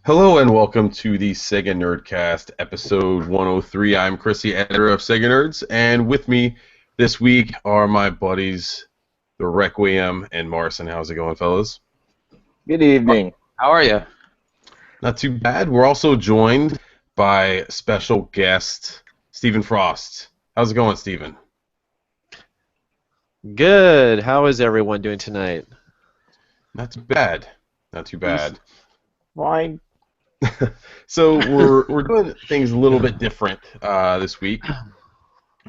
Hello and welcome to the SEGA Nerdcast, episode 103. I'm Chrissy, editor of SEGA Nerds, and with me this week are my buddies, the Requiem and Marcin. How's it going, fellas? Good evening. How are you? Not too bad. We're also joined by special guest, Stephen Frost. How's it going, Stephen? Good. How is everyone doing tonight? Not too bad. Not too bad. Fine. So we're doing things a little bit different this week.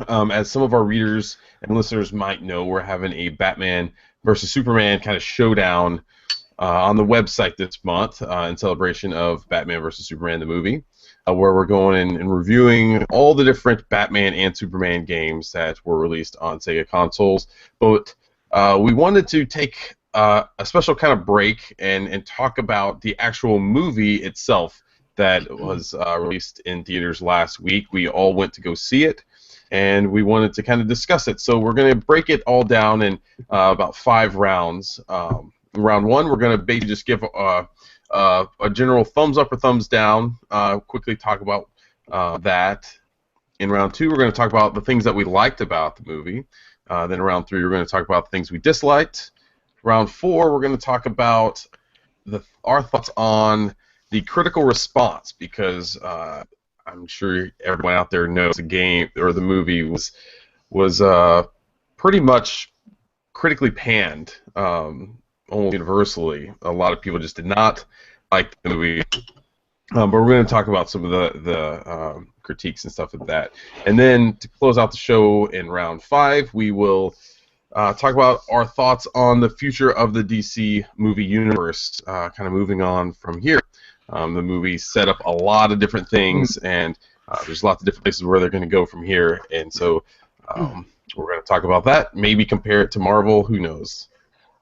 As some of our readers and listeners might know, we're having a Batman versus Superman kind of showdown on the website this month in celebration of Batman versus Superman the movie, where we're going and reviewing all the different Batman and Superman games that were released on Sega consoles. But we wanted to take a special kind of break and talk about the actual movie itself that was released in theaters last week. We all went to go see it, and we wanted to kind of discuss it. So we're going to break it all down in about 5 rounds. Round 1, we're going to basically just give a general thumbs up or thumbs down, quickly talk about that. In round 2, we're going to talk about the things that we liked about the movie. Then in round 3, we're going to talk about the things we disliked. Round 4, we're going to talk about our thoughts on the critical response, because I'm sure everyone out there knows the game or the movie was pretty much critically panned, almost universally. A lot of people just did not like the movie, but we're going to talk about some of the critiques and stuff of that. And then to close out the show in round 5, we will talk about our thoughts on the future of the DC movie universe, kind of moving on from here. The movie set up a lot of different things, and there's lots of different places where they're going to go from here. And so we're going to talk about that, maybe compare it to Marvel, who knows.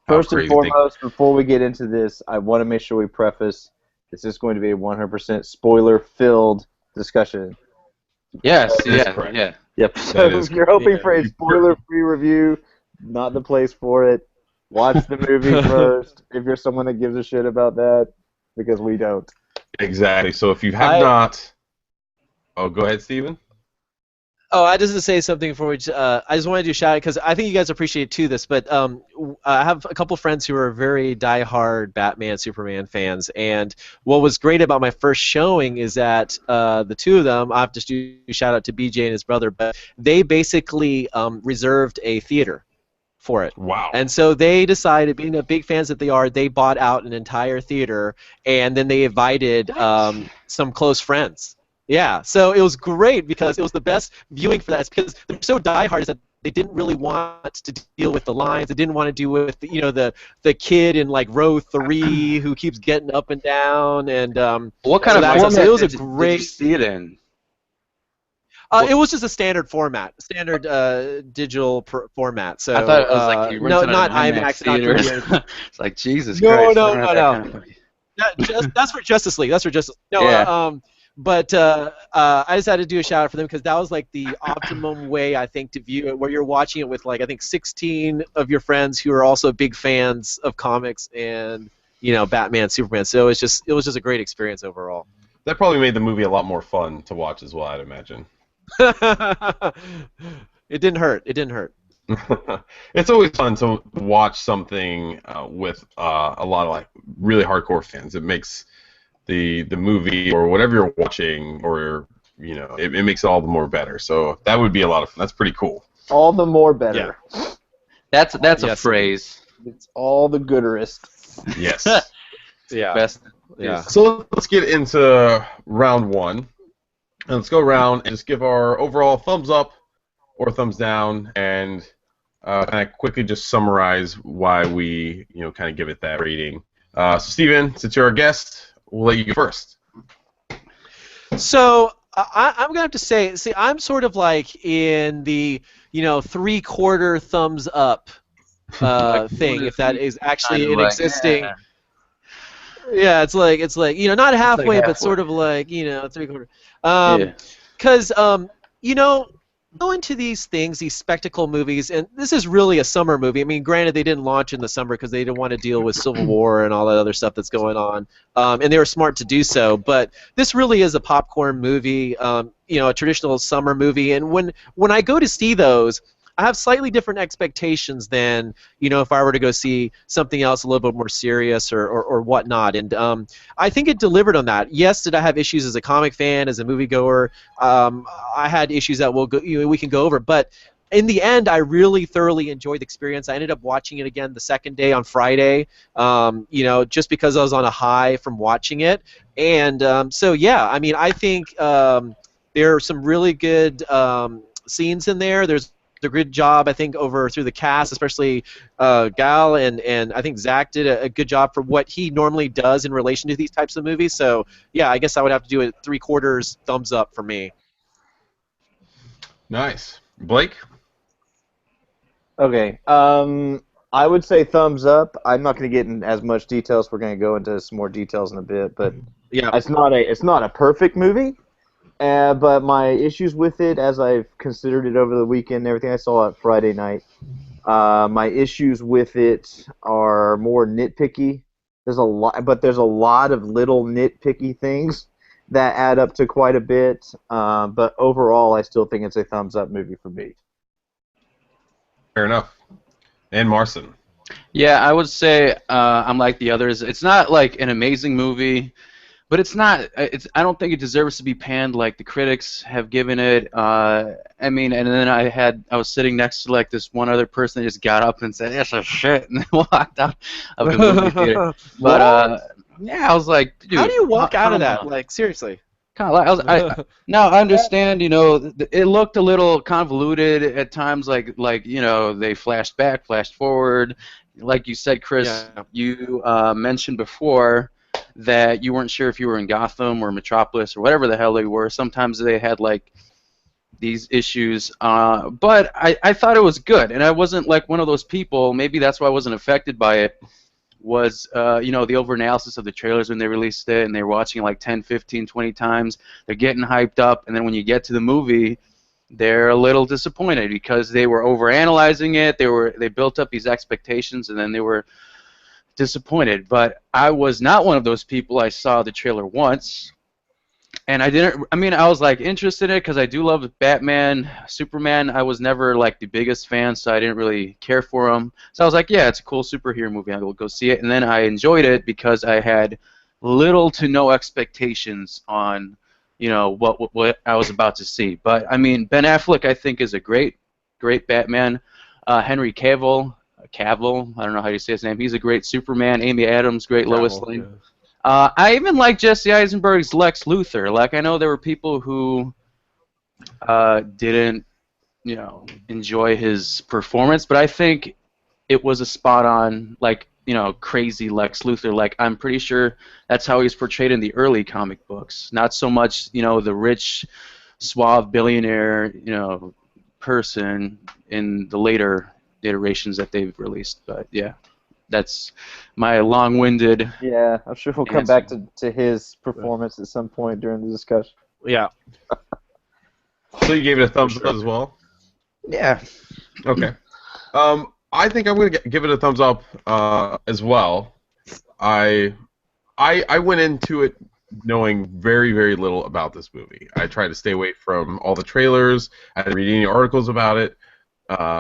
First and foremost, before we get into this, I want to make sure we preface this is going to be a 100% spoiler-filled discussion. Yes, correct. yeah. Yep. So if you're hoping for a spoiler-free review, not the place for it. Watch the movie first if you're someone that gives a shit about that, because we don't. Exactly. So if you have not... Oh, go ahead, Steven. Oh, I just want to say something for which I just wanted to shout out, because I think you guys appreciate too this, but I have a couple friends who are very diehard Batman, Superman fans, and what was great about my first showing is that the two of them, I have to do a shout out to BJ and his brother, but they basically reserved a theater for it. Wow. And so they decided, being the big fans that they are, they bought out an entire theater, and then they invited some close friends. Yeah, so it was great because it was the best viewing for that. It's because they're so diehard that they didn't really want to deal with the lines. They didn't want to deal with the kid in like row 3 who keeps getting up and down and What kind of format so it was a did great. you see it in? It was just a standard format, standard digital format. So I thought it was like you rented not an IMAX theater. It's like Jesus No, Christ. no, I don't no, have that no. kind of money. That's for Justice League. That's for Justice. No, Yeah. but I decided to do a shout out for them because that was like the optimum way I think to view it, where you're watching it with like I think 16 of your friends who are also big fans of comics and Batman, Superman. So it was just a great experience overall. That probably made the movie a lot more fun to watch as well, I'd imagine. It didn't hurt. It didn't hurt. It's always fun to watch something with a lot of like really hardcore fans. It makes the movie or whatever you're watching, or it makes it all the more better. So that would be a lot of fun. That's pretty cool. All the more better. Yeah. That's a Yes. phrase. It's all the gooderest. Yes. Yeah. Best. Yeah. So let's get into round 1. And let's go around and just give our overall thumbs up or thumbs down, and kind of quickly just summarize why we kind of give it that rating. So Steven, since you're our guest, we'll let you go first. So I'm gonna have to say, I'm sort of like in the 3/4 thumbs up thing, if that is actually an existing. Yeah, it's like not halfway, but sort of like 3/4. Because go into these things, these spectacle movies, and this is really a summer movie. I mean, granted, they didn't launch in the summer because they didn't want to deal with Civil War and all that other stuff that's going on, and they were smart to do so. But this really is a popcorn movie, a traditional summer movie. And when I go to see those, I have slightly different expectations than if I were to go see something else a little bit more serious or whatnot. And I think it delivered on that. Yes, did I have issues as a comic fan, as a moviegoer? I had issues that we can go over, but in the end, I really thoroughly enjoyed the experience. I ended up watching it again the second day on Friday, just because I was on a high from watching it. And so yeah, I mean, I think there are some really good scenes in there. There's a good job, I think, through the cast, especially Gal and I think Zach did a good job for what he normally does in relation to these types of movies. So yeah, I guess I would have to do it 3/4 thumbs up for me. Nice. Blake? Okay. I would say thumbs up. I'm not going to get in as much details. We're going to go into some more details in a bit, but Yeah, it's not a perfect movie. But my issues with it, as I've considered it over the weekend and everything, I saw it Friday night. My issues with it are more nitpicky. There's a lot of little nitpicky things that add up to quite a bit. But overall, I still think it's a thumbs up movie for me. Fair enough. And Marson? Yeah, I would say I'm like the others. It's not like an amazing movie, but it's not. I don't think it deserves to be panned like the critics have given it. I mean, and then I was sitting next to like this one other person that just got up and said, "It's a shit," and then walked out of the movie theater. But yeah, I was like, dude, how do you walk out of come that? on. Like, seriously. Kind of like now I understand, it looked a little convoluted at times, like they flashed back, flashed forward, like you said, Chris. Yeah. You mentioned before that you weren't sure if you were in Gotham or Metropolis or whatever the hell they were. Sometimes they had like these issues, but I thought it was good, and I wasn't like one of those people. Maybe that's why I wasn't affected by it. Was the over-analysis of the trailers when they released it, and they were watching it like 10, 15, 20 times. They're getting hyped up, and then when you get to the movie, they're a little disappointed because they were over-analyzing it. They built up these expectations, and then they were disappointed. But I was not one of those people. I saw the trailer once, and I was like interested in it because I do love Batman, Superman. I was never like the biggest fan, so I didn't really care for them. So I was like, yeah, it's a cool superhero movie. I'll go see it. And then I enjoyed it because I had little to no expectations on, what I was about to see. But I mean, Ben Affleck, I think, is a great Batman. Henry Cavill, I don't know how you say his name. He's a great Superman. Amy Adams, great Lois Lane. Yeah. I even like Jesse Eisenberg's Lex Luthor. Like, I know there were people who didn't, enjoy his performance, but I think it was a spot-on, like, crazy Lex Luthor. Like, I'm pretty sure that's how he was portrayed in the early comic books. Not so much, the rich, suave billionaire, person in the later iterations that they've released. But yeah. That's my long-winded. Yeah, I'm sure we'll come back to his performance at some point during the discussion. Yeah. So you gave it a thumbs up as well? Yeah. Okay. I think I'm going to give it a thumbs up as well. I went into it knowing very, very little about this movie. I tried to stay away from all the trailers. I didn't read any articles about it.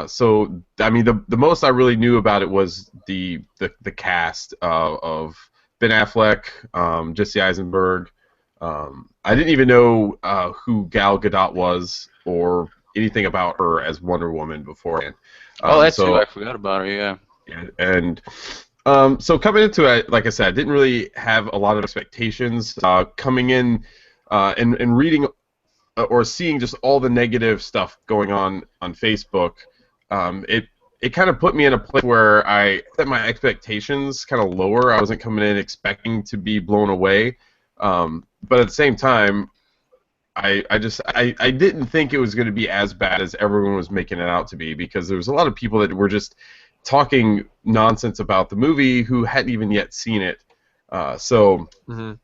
So I mean, the most I really knew about it was the cast of Ben Affleck, Jesse Eisenberg. I didn't even know who Gal Gadot was or anything about her as Wonder Woman beforehand. That's true. I forgot about her. Yeah. And so coming into it, like I said, I didn't really have a lot of expectations. Coming in and reading or seeing just all the negative stuff going on Facebook, it kind of put me in a place where I set my expectations kind of lower. I wasn't coming in expecting to be blown away, but at the same time, I didn't think it was going to be as bad as everyone was making it out to be, because there was a lot of people that were just talking nonsense about the movie who hadn't even yet seen it. So. Mm-hmm.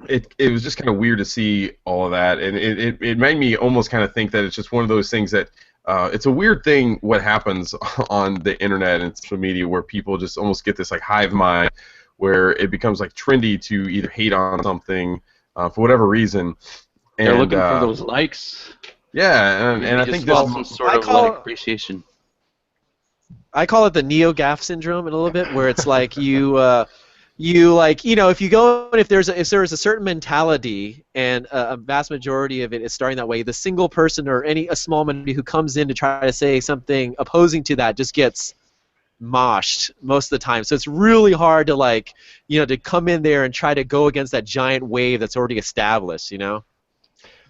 it was just kind of weird to see all of that, and it made me almost kind of think that it's just one of those things that it's a weird thing what happens on the internet and social media where people just almost get this like hive mind where it becomes like trendy to either hate on something for whatever reason. They're And, looking for those likes. Yeah, and I think just this some sort of like appreciation. I call it the neo-gaff syndrome in a little bit, where it's like you like, if you go and if there's a certain mentality and a vast majority of it is starting that way, the single person or a small minority who comes in to try to say something opposing to that just gets moshed most of the time. So it's really hard to to come in there and try to go against that giant wave that's already established.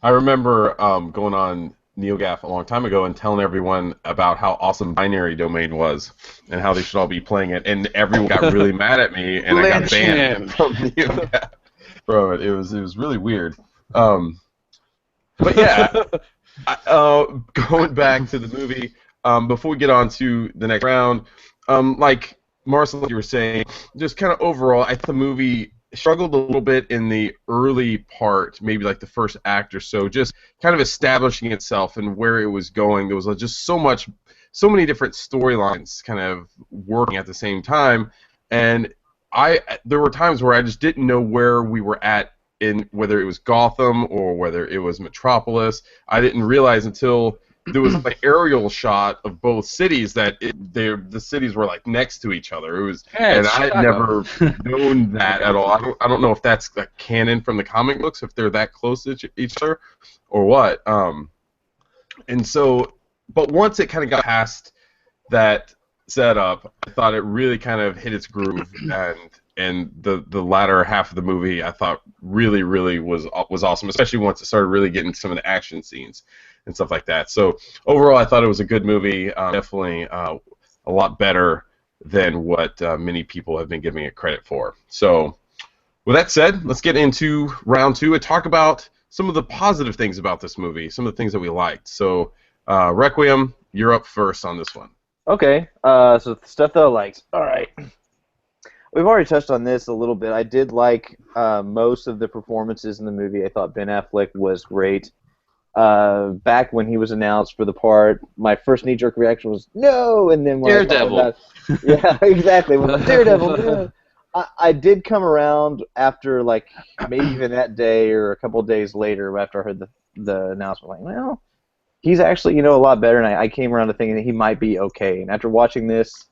I remember going on NeoGAF a long time ago and telling everyone about how awesome Binary Domain was and how they should all be playing it, and everyone got really mad at me, and I got banned from NeoGAF from it. It was really weird. But yeah, going back to the movie, before we get on to the next round, like Marcel, like you were saying, just kind of overall, I think the movie struggled a little bit in the early part, maybe like the first act or so, just kind of establishing itself and where it was going. There was just so many different storylines kind of working at the same time, and there were times where I just didn't know where we were at, in whether it was Gotham or whether it was Metropolis. I didn't realize until there was an aerial shot of both cities that the cities were like next to each other. It was, and I had never known that at all. I don't know if that's like canon from the comic books, if they're that close to each other, or what. And so, but once it kind of got past that setup, I thought it really kind of hit its groove, and the latter half of the movie I thought really was awesome, especially once it started really getting some of the action scenes and stuff like that. So overall, I thought it was a good movie. Definitely a lot better than what many people have been giving it credit for. So with that said, let's get into round two and talk about some of the positive things about this movie, some of the things that we liked. So Requiem, you're up first on this one. Okay, so stuff that I liked. All right. We've already touched on this a little bit. I did like most of the performances in the movie. I thought Ben Affleck was great. Back when he was announced for the part, my first knee-jerk reaction was no, and then when Daredevil. Yeah, exactly. When Daredevil, no. I did come around after like maybe even that day or a couple of days later after I heard the announcement. Like, well, he's actually a lot better, and I came around to thinking that he might be okay. And after watching this,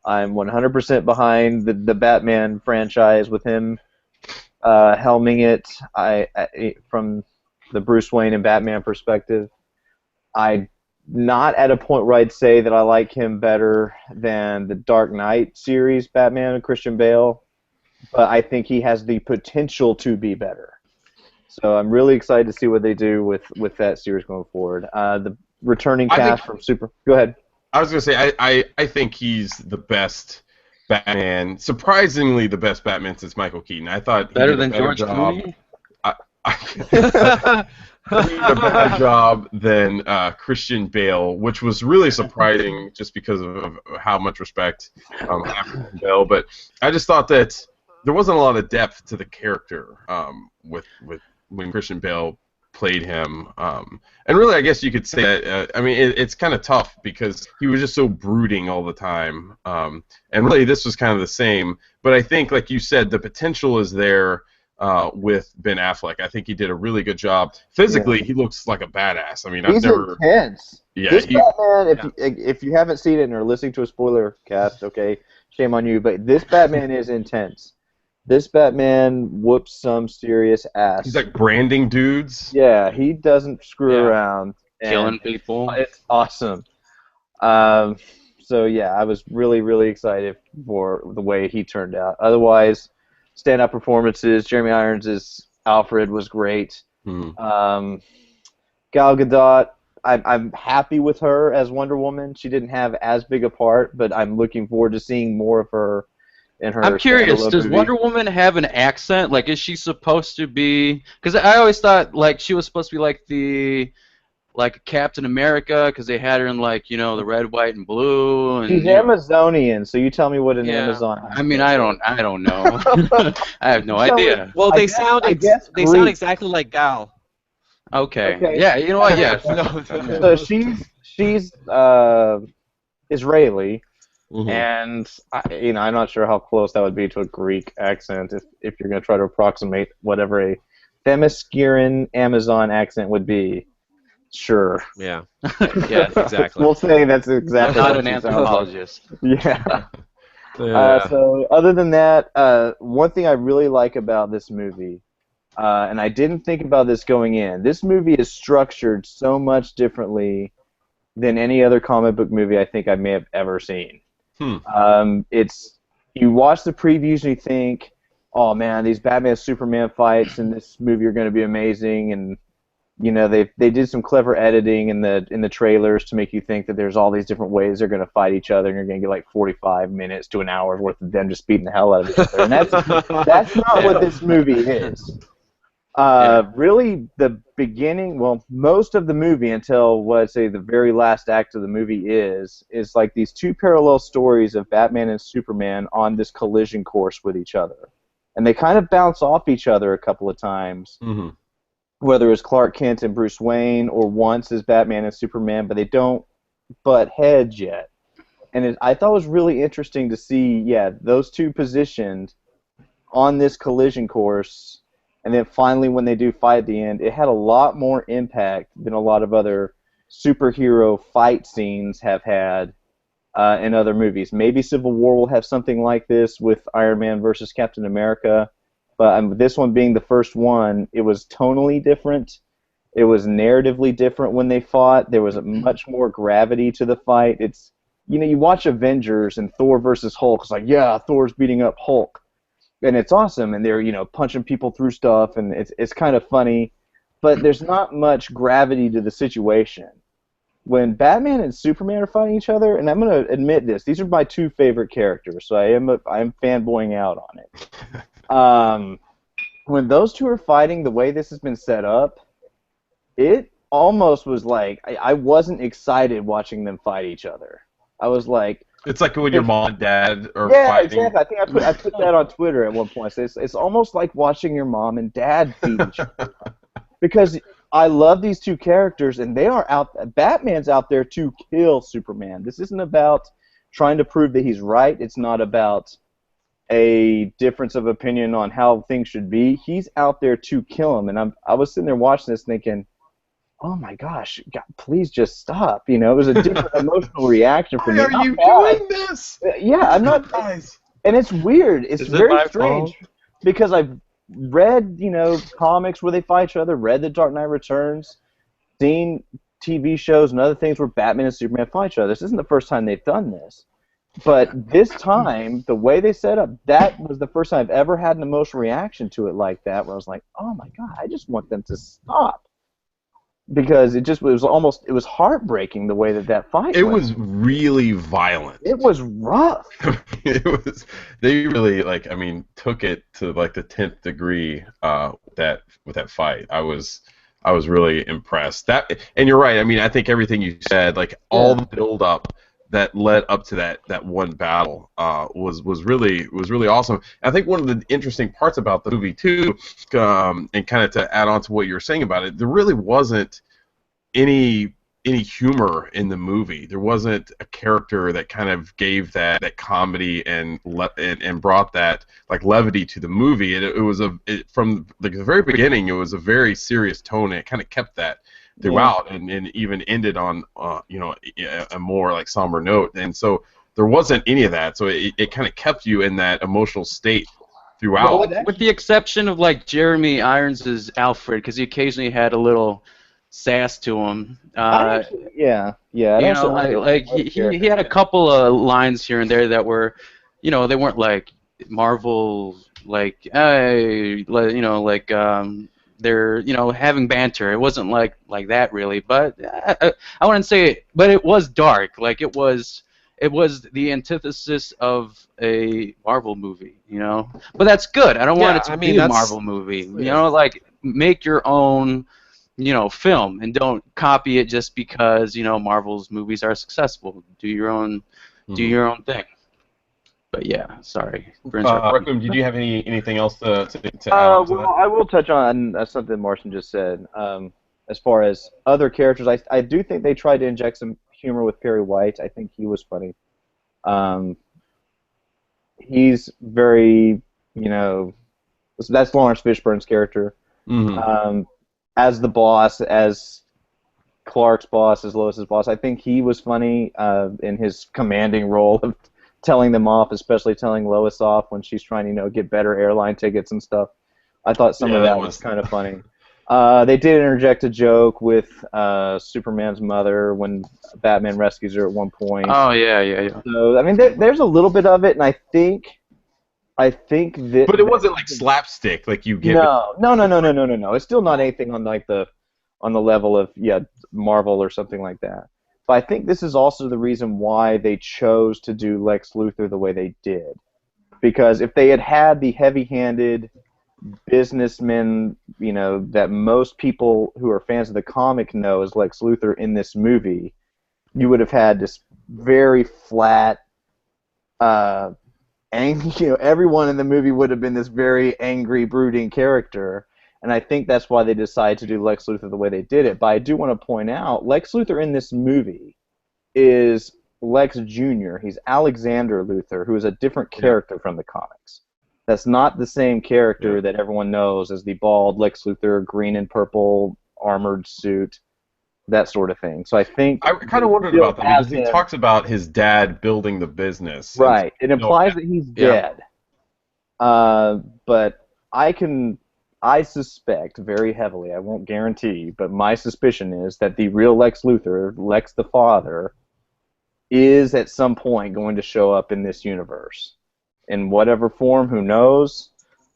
I'm 100% behind the Batman franchise with him helming it. From the Bruce Wayne and Batman perspective, I'm not at a point where I'd say that I like him better than the Dark Knight series Batman and Christian Bale, but I think he has the potential to be better. So I'm really excited to see what they do with that series going forward. The returning cast from Super... Go ahead. I was going to say, I think he's the best Batman, surprisingly the best Batman since Michael Keaton. I thought he did a better job. He did a better job than Christian Bale, which was really surprising just because of how much respect I have for Christian Bale. But I just thought that there wasn't a lot of depth to the character with when Christian Bale played him, and really, I guess you could say that. I mean, it's kind of tough because he was just so brooding all the time, and really, this was kind of the same. But I think, like you said, the potential is there with Ben Affleck. I think he did a really good job. Physically, he looks like a badass. I mean, he's intense. Yeah, this Batman, if you haven't seen it and are listening to a spoiler cast, okay, shame on you. But this Batman is intense. This Batman whoops some serious ass. He's like branding dudes. Yeah, he doesn't screw around. Killing people. It's awesome. So yeah, I was really excited for the way he turned out. Otherwise, stand-up performances. Jeremy Irons' Alfred was great. Gal Gadot, I'm happy with her as Wonder Woman. She didn't have as big a part, but I'm looking forward to seeing more of her. I'm curious, does Wonder Woman have an accent? Like, is she supposed to be... Because I always thought, like, she was supposed to be like like Captain America because they had her in like the red, white, and blue, and She's Amazonian, so you tell me what an Yeah. Amazon. I mean, I don't know. I have no Tell me- idea. Well, I they guess- sound I guess they sound Greek. exactly like Gal. Okay. Okay. Yeah, you know what? Yeah. No, So she's Israeli, Mhm. and I'm not sure how close that would be to a Greek accent if you're going to try to approximate whatever a Themysciran Amazon accent would be. Sure. Yeah. Yeah, exactly. We'll say that's I'm exactly not what an she sounds like. anthropologist. Yeah. Yeah. So other than that, one thing I really like about this movie, and I didn't think about this going in, this movie is structured so much differently than any other comic book movie I think I may have ever seen. It's you watch the previews and you think, oh man, these Batman Superman fights in this movie are going to be amazing, and they did some clever editing in the trailers to make you think that there's all these different ways they're going to fight each other, and you're going to get like 45 minutes to an hour's worth of them just beating the hell out of each other. And that's not what this movie is. Really, the beginning, well, most of the movie until what I'd say the very last act of the movie is like these two parallel stories of Batman and Superman on this collision course with each other, and they kind of bounce off each other a couple of times. Mm-hmm. Whether it's Clark Kent and Bruce Wayne, or once as Batman and Superman, but they don't butt heads yet. And I thought it was really interesting to see, those two positioned on this collision course, and then finally when they do fight at the end, it had a lot more impact than a lot of other superhero fight scenes have had in other movies. Maybe Civil War will have something like this with Iron Man versus Captain America. But this one being the first one, it was tonally different. It was narratively different when they fought. There was much more gravity to the fight. It's, you watch Avengers and Thor versus Hulk. It's like, yeah, Thor's beating up Hulk, and it's awesome. And they're punching people through stuff, and it's kind of funny. But there's not much gravity to the situation. When Batman and Superman are fighting each other, and I'm going to admit this, these are my two favorite characters, so I am fanboying out on it. When those two are fighting the way this has been set up, it almost was like I wasn't excited watching them fight each other. I was like, it's like when your mom and dad are yeah, fighting. exactly. I think I put that on Twitter at one point. It's almost like watching your mom and dad beat each other. Because I love these two characters, and they are Batman's out there to kill Superman. This isn't about trying to prove that he's right. It's not about a difference of opinion on how things should be. He's out there to kill him, and I was sitting there watching this thinking, oh my gosh, God, please just stop. It was a different emotional reaction for me. Why are you doing this? Yeah, I'm not. Guys. And it's weird. It's Is it very my strange fault? because I've read, comics where they fight each other, read The Dark Knight Returns, seen TV shows and other things where Batman and Superman fight each other. This isn't the first time they've done this. But this time, the way they set up, that was the first time I've ever had an emotional reaction to it like that, where I was like, oh my God, I just want them to stop. Because it was heartbreaking the way that fight It went. was really violent. It was rough. They really took it to like the 10th degree with that fight. I was really impressed. And you're right. I think everything you said, like all the build up that led up to that one battle was really awesome. I think one of the interesting parts about the movie too, and kind of to add on to what you were saying about it, there really wasn't any humor in the movie. There wasn't a character that kind of gave that comedy and brought that like levity to the movie. It was from the very beginning. It was a very serious tone, and it kind of kept that throughout, and even ended on a more like somber note. And so there wasn't any of that. So it kind of kept you in that emotional state throughout. Well, with the exception of like Jeremy Irons' Alfred, because he occasionally had a little sass to him. Yeah. He had a couple of lines here and there that were, they weren't like Marvel, like they're having banter. It wasn't like that really, but I wouldn't say, but it was dark. Like it was the antithesis of a Marvel movie, But that's good. I don't want it to be a Marvel movie. Like make your own film, and don't copy it just because Marvel's movies are successful. Do your own thing. But yeah, sorry for interrupting. Requiem, did you have anything else to add on to Well, I will touch on something Martian just said. As far as other characters, I do think they tried to inject some humor with Perry White. I think he was funny. He's very, that's Lawrence Fishburne's character. Mm-hmm. As the boss, as Clark's boss, as Lois's boss, I think he was funny in his commanding role of telling them off, especially telling Lois off when she's trying to, get better airline tickets and stuff. I thought some of that was kind of funny. They did interject a joke with Superman's mother when Batman rescues her at one point. Oh yeah. So I mean, there's a little bit of it, and I think that. But it wasn't like slapstick, like you get. No. It's still not anything on the level of Marvel or something like that. But I think this is also the reason why they chose to do Lex Luthor the way they did, because if they had the heavy-handed businessman, that most people who are fans of the comic know as Lex Luthor in this movie, you would have had this very flat, everyone in the movie would have been this very angry, brooding character, and I think that's why they decided to do Lex Luthor the way they did it. But I do want to point out, Lex Luthor in this movie is Lex Jr. He's Alexander Luthor, who is a different character from the comics. That's not the same character that everyone knows as the bald Lex Luthor, green and purple armored suit, that sort of thing. So I think I kind of wondered about that because he talks about his dad building the business. Right. It implies that he's dead. But I suspect very heavily, I won't guarantee, but my suspicion is that the real Lex Luthor, Lex the father, is at some point going to show up in this universe. In whatever form, who knows?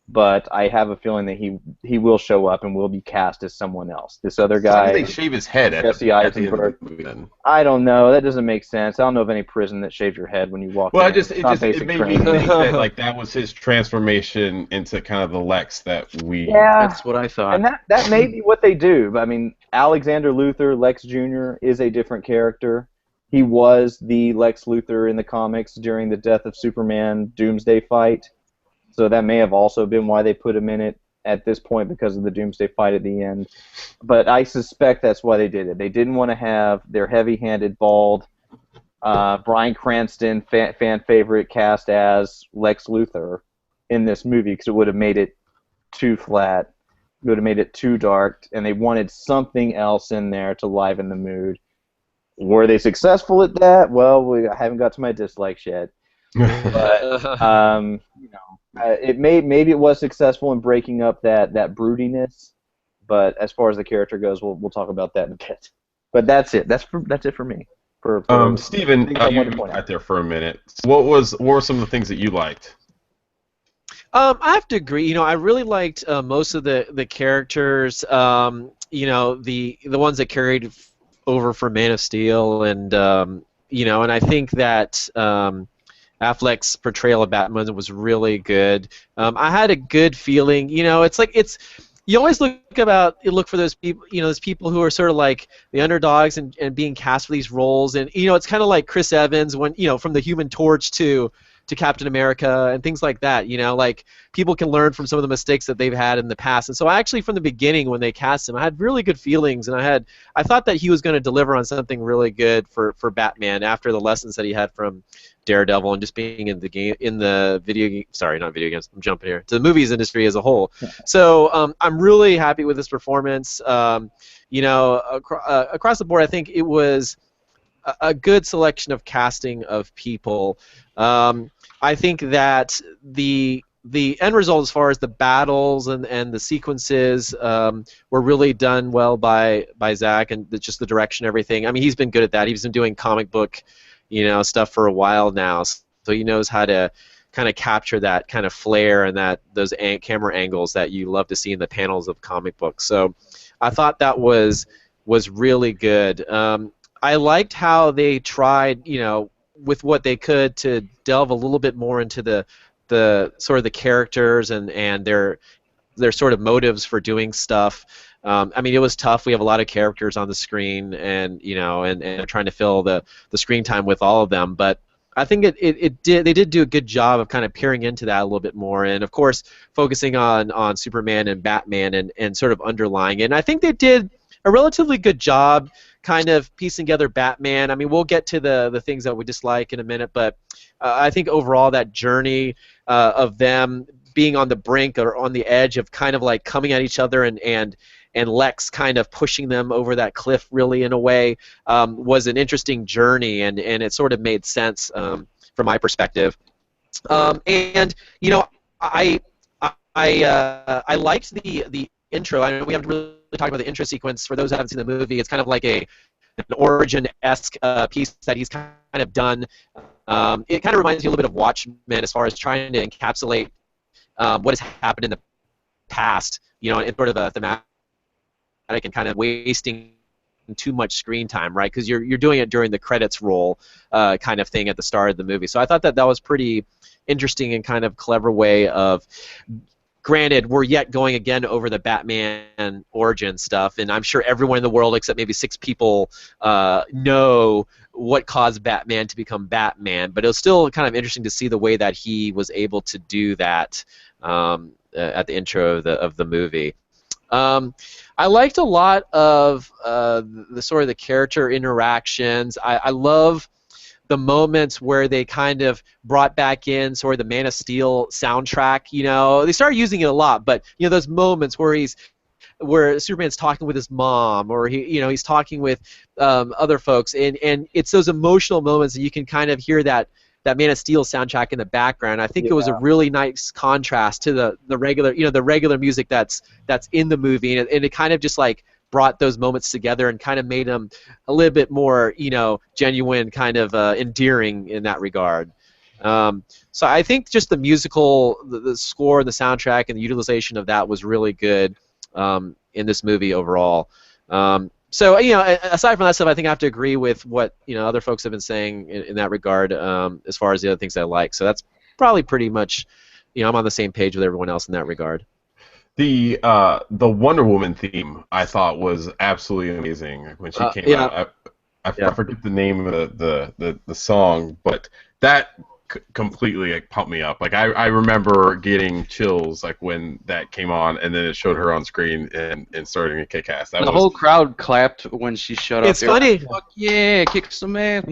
But I have a feeling that he will show up and will be cast as someone else. This other guy. Why did they shave his head Jesse Eisenberg. I don't know. That doesn't make sense. I don't know of any prison that shaves your head when you walk in. Well, it made me think that that was his transformation into kind of the Lex that we. Yeah, that's what I thought. And that may be what they do. But I mean, Alexander Luthor, Lex Jr. is a different character. He was the Lex Luthor in the comics during the Death of Superman Doomsday fight. So that may have also been why they put him in it at this point, because of the Doomsday fight at the end. But I suspect that's why they did it. They didn't want to have their heavy-handed, bald, Bryan Cranston fan favorite cast as Lex Luthor in this movie, because it would have made it too flat. It would have made it too dark, and they wanted something else in there to liven the mood. Were they successful at that? Well, I haven't got to my dislikes yet. But maybe it was successful in breaking up that broodiness. But as far as the character goes, we'll talk about that in a bit. But that's it. That's it for me. Steven, you got there for a minute. What were some of the things that you liked? I have to agree. I really liked most of the characters. The ones that carried over for Man of Steel, and and I think that Affleck's portrayal of Batman was really good. I had a good feeling. You always look for those people. Those people who are sort of like the underdogs and being cast for these roles, and it's kind of like Chris Evans when from the Human Torch to Captain America and things like that. Like people can learn from some of the mistakes that they've had in the past. And so actually from the beginning when they cast him, I had really good feelings, and I thought that he was going to deliver on something really good for Batman after the lessons that he had from Daredevil and just being in the not video games. I'm jumping here to the movies industry as a whole. So I'm really happy with this performance. Across the board, I think it was a good selection of casting of people. I think that the end result, as far as the battles and the sequences, were really done well by Zach, and just the direction, everything. I mean, he's been good at that. He's been doing comic book, stuff for a while now, so he knows how to kind of capture that kind of flair and those camera angles that you love to see in the panels of comic books. So I thought that was really good. I liked how they tried, with what they could, to delve a little bit more into the sort of the characters and their their sort of motives for doing stuff. I mean, it was tough. We have a lot of characters on the screen, and and trying to fill the screen time with all of them. But I think they did do a good job of kind of peering into that a little bit more, and of course focusing on Superman and Batman and sort of underlying it. And I think they did a relatively good job kind of piecing together Batman. I mean, we'll get to the things that we dislike in a minute, but I think overall that journey of them being on the brink or on the edge of kind of like coming at each other and Lex kind of pushing them over that cliff really in a way was an interesting journey, and it sort of made sense from my perspective. And I liked the intro. I mean, we haven't really talked about the intro sequence. For those who haven't seen the movie, it's kind of like an origin-esque piece that he's kind of done. It kind of reminds me a little bit of Watchmen as far as trying to encapsulate what has happened in the past, in sort of a thematic and kind of wasting too much screen time, right? Because you're doing it during the credits roll kind of thing at the start of the movie. So I thought that was pretty interesting and kind of clever way of. Granted, we're yet going again over the Batman origin stuff, and I'm sure everyone in the world except maybe 6 people know what caused Batman to become Batman, but it was still kind of interesting to see the way that he was able to do that at the intro of the movie. I liked a lot of the sort of the character interactions. I love the moments where they kind of brought back in sort of the Man of Steel soundtrack. They started using it a lot, but those moments where Superman's talking with his mom, or he's talking with other folks, and it's those emotional moments that you can kind of hear that Man of Steel soundtrack in the background. I think it was a really nice contrast to the regular music that's in the movie, and it kind of just like brought those moments together and kind of made them a little bit more, genuine, kind of endearing in that regard. So I think just the musical, the score, the soundtrack, and the utilization of that was really good in this movie overall. So aside from that stuff, I think I have to agree with what other folks have been saying in that regard as far as the other things I like. So that's probably pretty much, I'm on the same page with everyone else in that regard. The Wonder Woman theme I thought was absolutely amazing when she came out. I forget the name of the song, but that completely pumped me up. Like I remember getting chills like when that came on, and then it showed her on screen and starting to kick ass. The whole crowd clapped when she showed up. It's funny. Fuck yeah, kick some ass.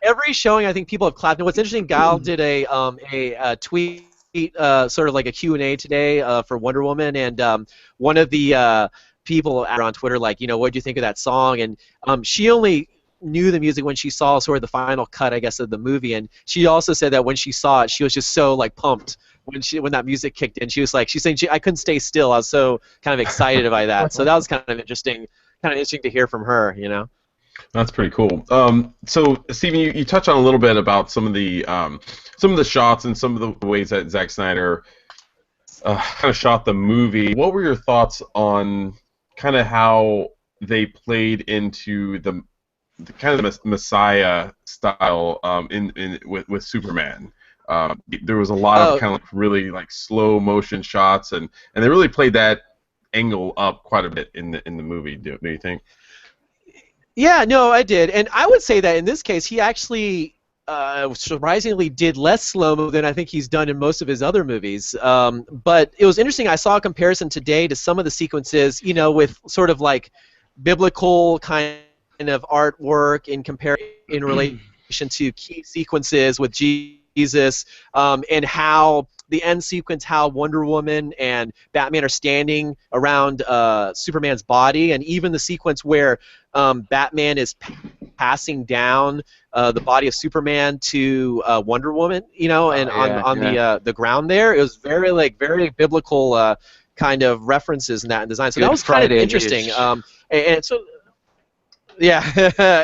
Every showing, I think people have clapped. And what's interesting, Guile did a tweet. Sort of like a Q&A today for Wonder Woman, and one of the people on Twitter what did you think of that song? And she only knew the music when she saw sort of the final cut, I guess, of the movie, and she also said that when she saw it, she was just so like pumped when that music kicked in. She's saying I couldn't stay still. I was so kind of excited by that. So that was kind of interesting to hear from her. That's pretty cool. So, Steven, you touched on a little bit about some of the shots and some of the ways that Zack Snyder kind of shot the movie. What were your thoughts on kind of how they played into the kind of Messiah style with Superman? There was a lot of kind of really like slow motion shots, and they really played that angle up quite a bit in the movie. Do you think? Yeah, no, I did, and I would say that in this case, he actually surprisingly did less slow-mo than I think he's done in most of his other movies. But it was interesting. I saw a comparison today to some of the sequences, with sort of like biblical kind of artwork in relation to key sequences with Jesus, and how the end sequence, how Wonder Woman and Batman are standing around Superman's body, and even the sequence where Batman is passing down the body of Superman to Wonder Woman, and on the ground there. It was very biblical kind of references in that design. So that was kind of interesting. And so. Yeah,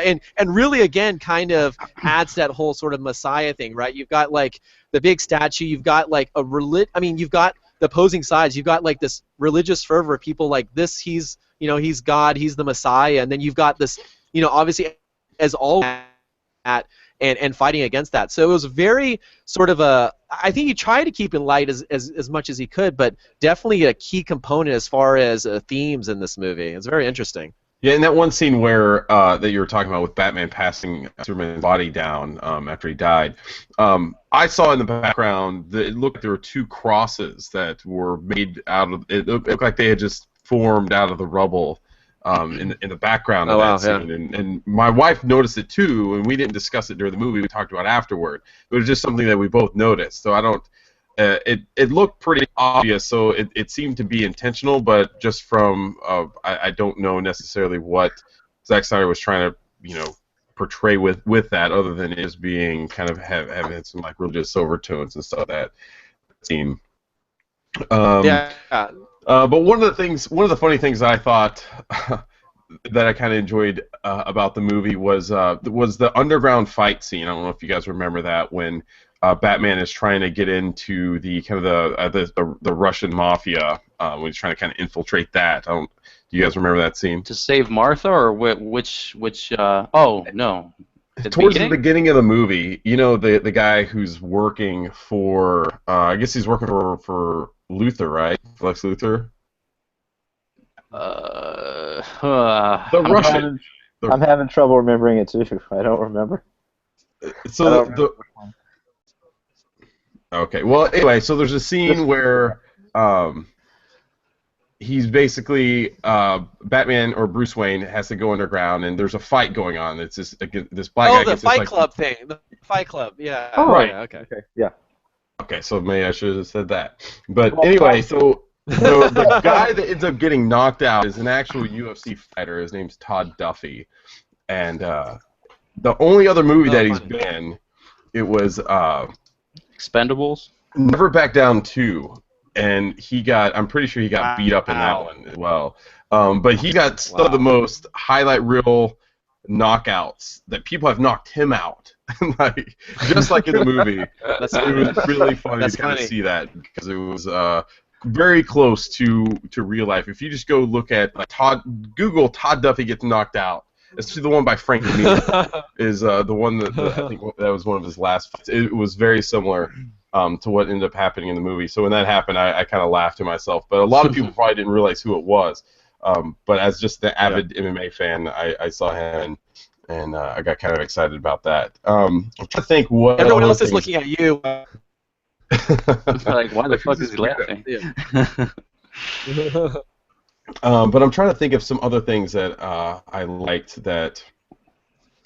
and really again kind of adds that whole sort of Messiah thing, right? You've got like the big statue, you've got like you've got the opposing sides, you've got like this religious fervor of people like this, he's God, he's the Messiah, and then you've got this, obviously as all that, and fighting against that. So it was very sort of a, I think he tried to keep it light as much as he could, but definitely a key component as far as themes in this movie. It's very interesting. Yeah, in that one scene where that you were talking about with Batman passing Superman's body down after he died, I saw in the background that it looked like there were two crosses that were made out of. It looked like they had just formed out of the rubble in the background of that scene. Yeah. And my wife noticed it too, and we didn't discuss it during the movie. We talked about it afterward. It was just something that we both noticed. So I don't. It looked pretty obvious, so it seemed to be intentional, but just from I don't know necessarily what Zack Snyder was trying to portray with that, other than it just being kind of having some like religious overtones and stuff that scene. Yeah. But one of the funny things I thought that I kind of enjoyed about the movie was the underground fight scene. I don't know if you guys remember that when. Batman is trying to get into the kind of the Russian mafia when he's trying to kind of infiltrate that. Do you guys remember that scene? To save Martha, or which? Oh no. Towards the beginning of the movie, the guy who's working for I guess he's working for Luthor, right? Lex Luthor. The Russian. I'm having trouble remembering it too. I don't remember. So Okay. Well, anyway, so there's a scene where he's basically Batman or Bruce Wayne has to go underground, and there's a fight going on. It's this black guy. Oh, the Fight Club thing. The Fight Club. Yeah. Oh, right. Yeah, okay. Yeah. Okay, so maybe I should have said that. But anyway, so the guy that ends up getting knocked out is an actual UFC fighter. His name's Todd Duffy, and the only other movie that he's been, it was. Expendables? Never Back Down 2, and I'm pretty sure he got beat up in that one as well. But he got some of the most highlight reel knockouts that people have knocked him out, just like in the movie. It was really funny to kind of see that because it was very close to real life. If you just go look at Google Todd Duffy gets knocked out. Especially the one by Frank Mir is the one that I think that was one of his last fights. It was very similar to what ended up happening in the movie. So when that happened, I kind of laughed to myself. But a lot of people probably didn't realize who it was. But as just the avid MMA fan, I saw him and I got kind of excited about that. I'm trying to think what everyone else is looking at you. Like, why the fuck is he laughing? Yeah. But I'm trying to think of some other things that I liked that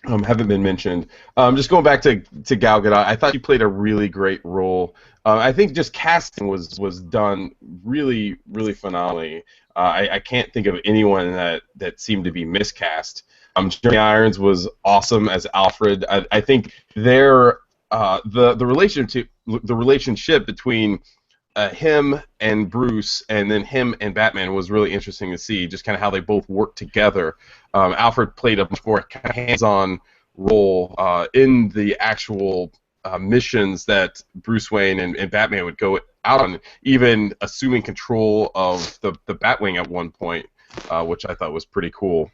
haven't been mentioned. Just going back to Gal Gadot, I thought she played a really great role. I think just casting was done really, really phenomenally. I can't think of anyone that seemed to be miscast. Jeremy Irons was awesome as Alfred. I think the relationship between him and Bruce, and then him and Batman was really interesting to see, just kind of how they both worked together. Alfred played a much more hands-on role in the actual missions that Bruce Wayne and Batman would go out on, even assuming control of the Batwing at one point, which I thought was pretty cool.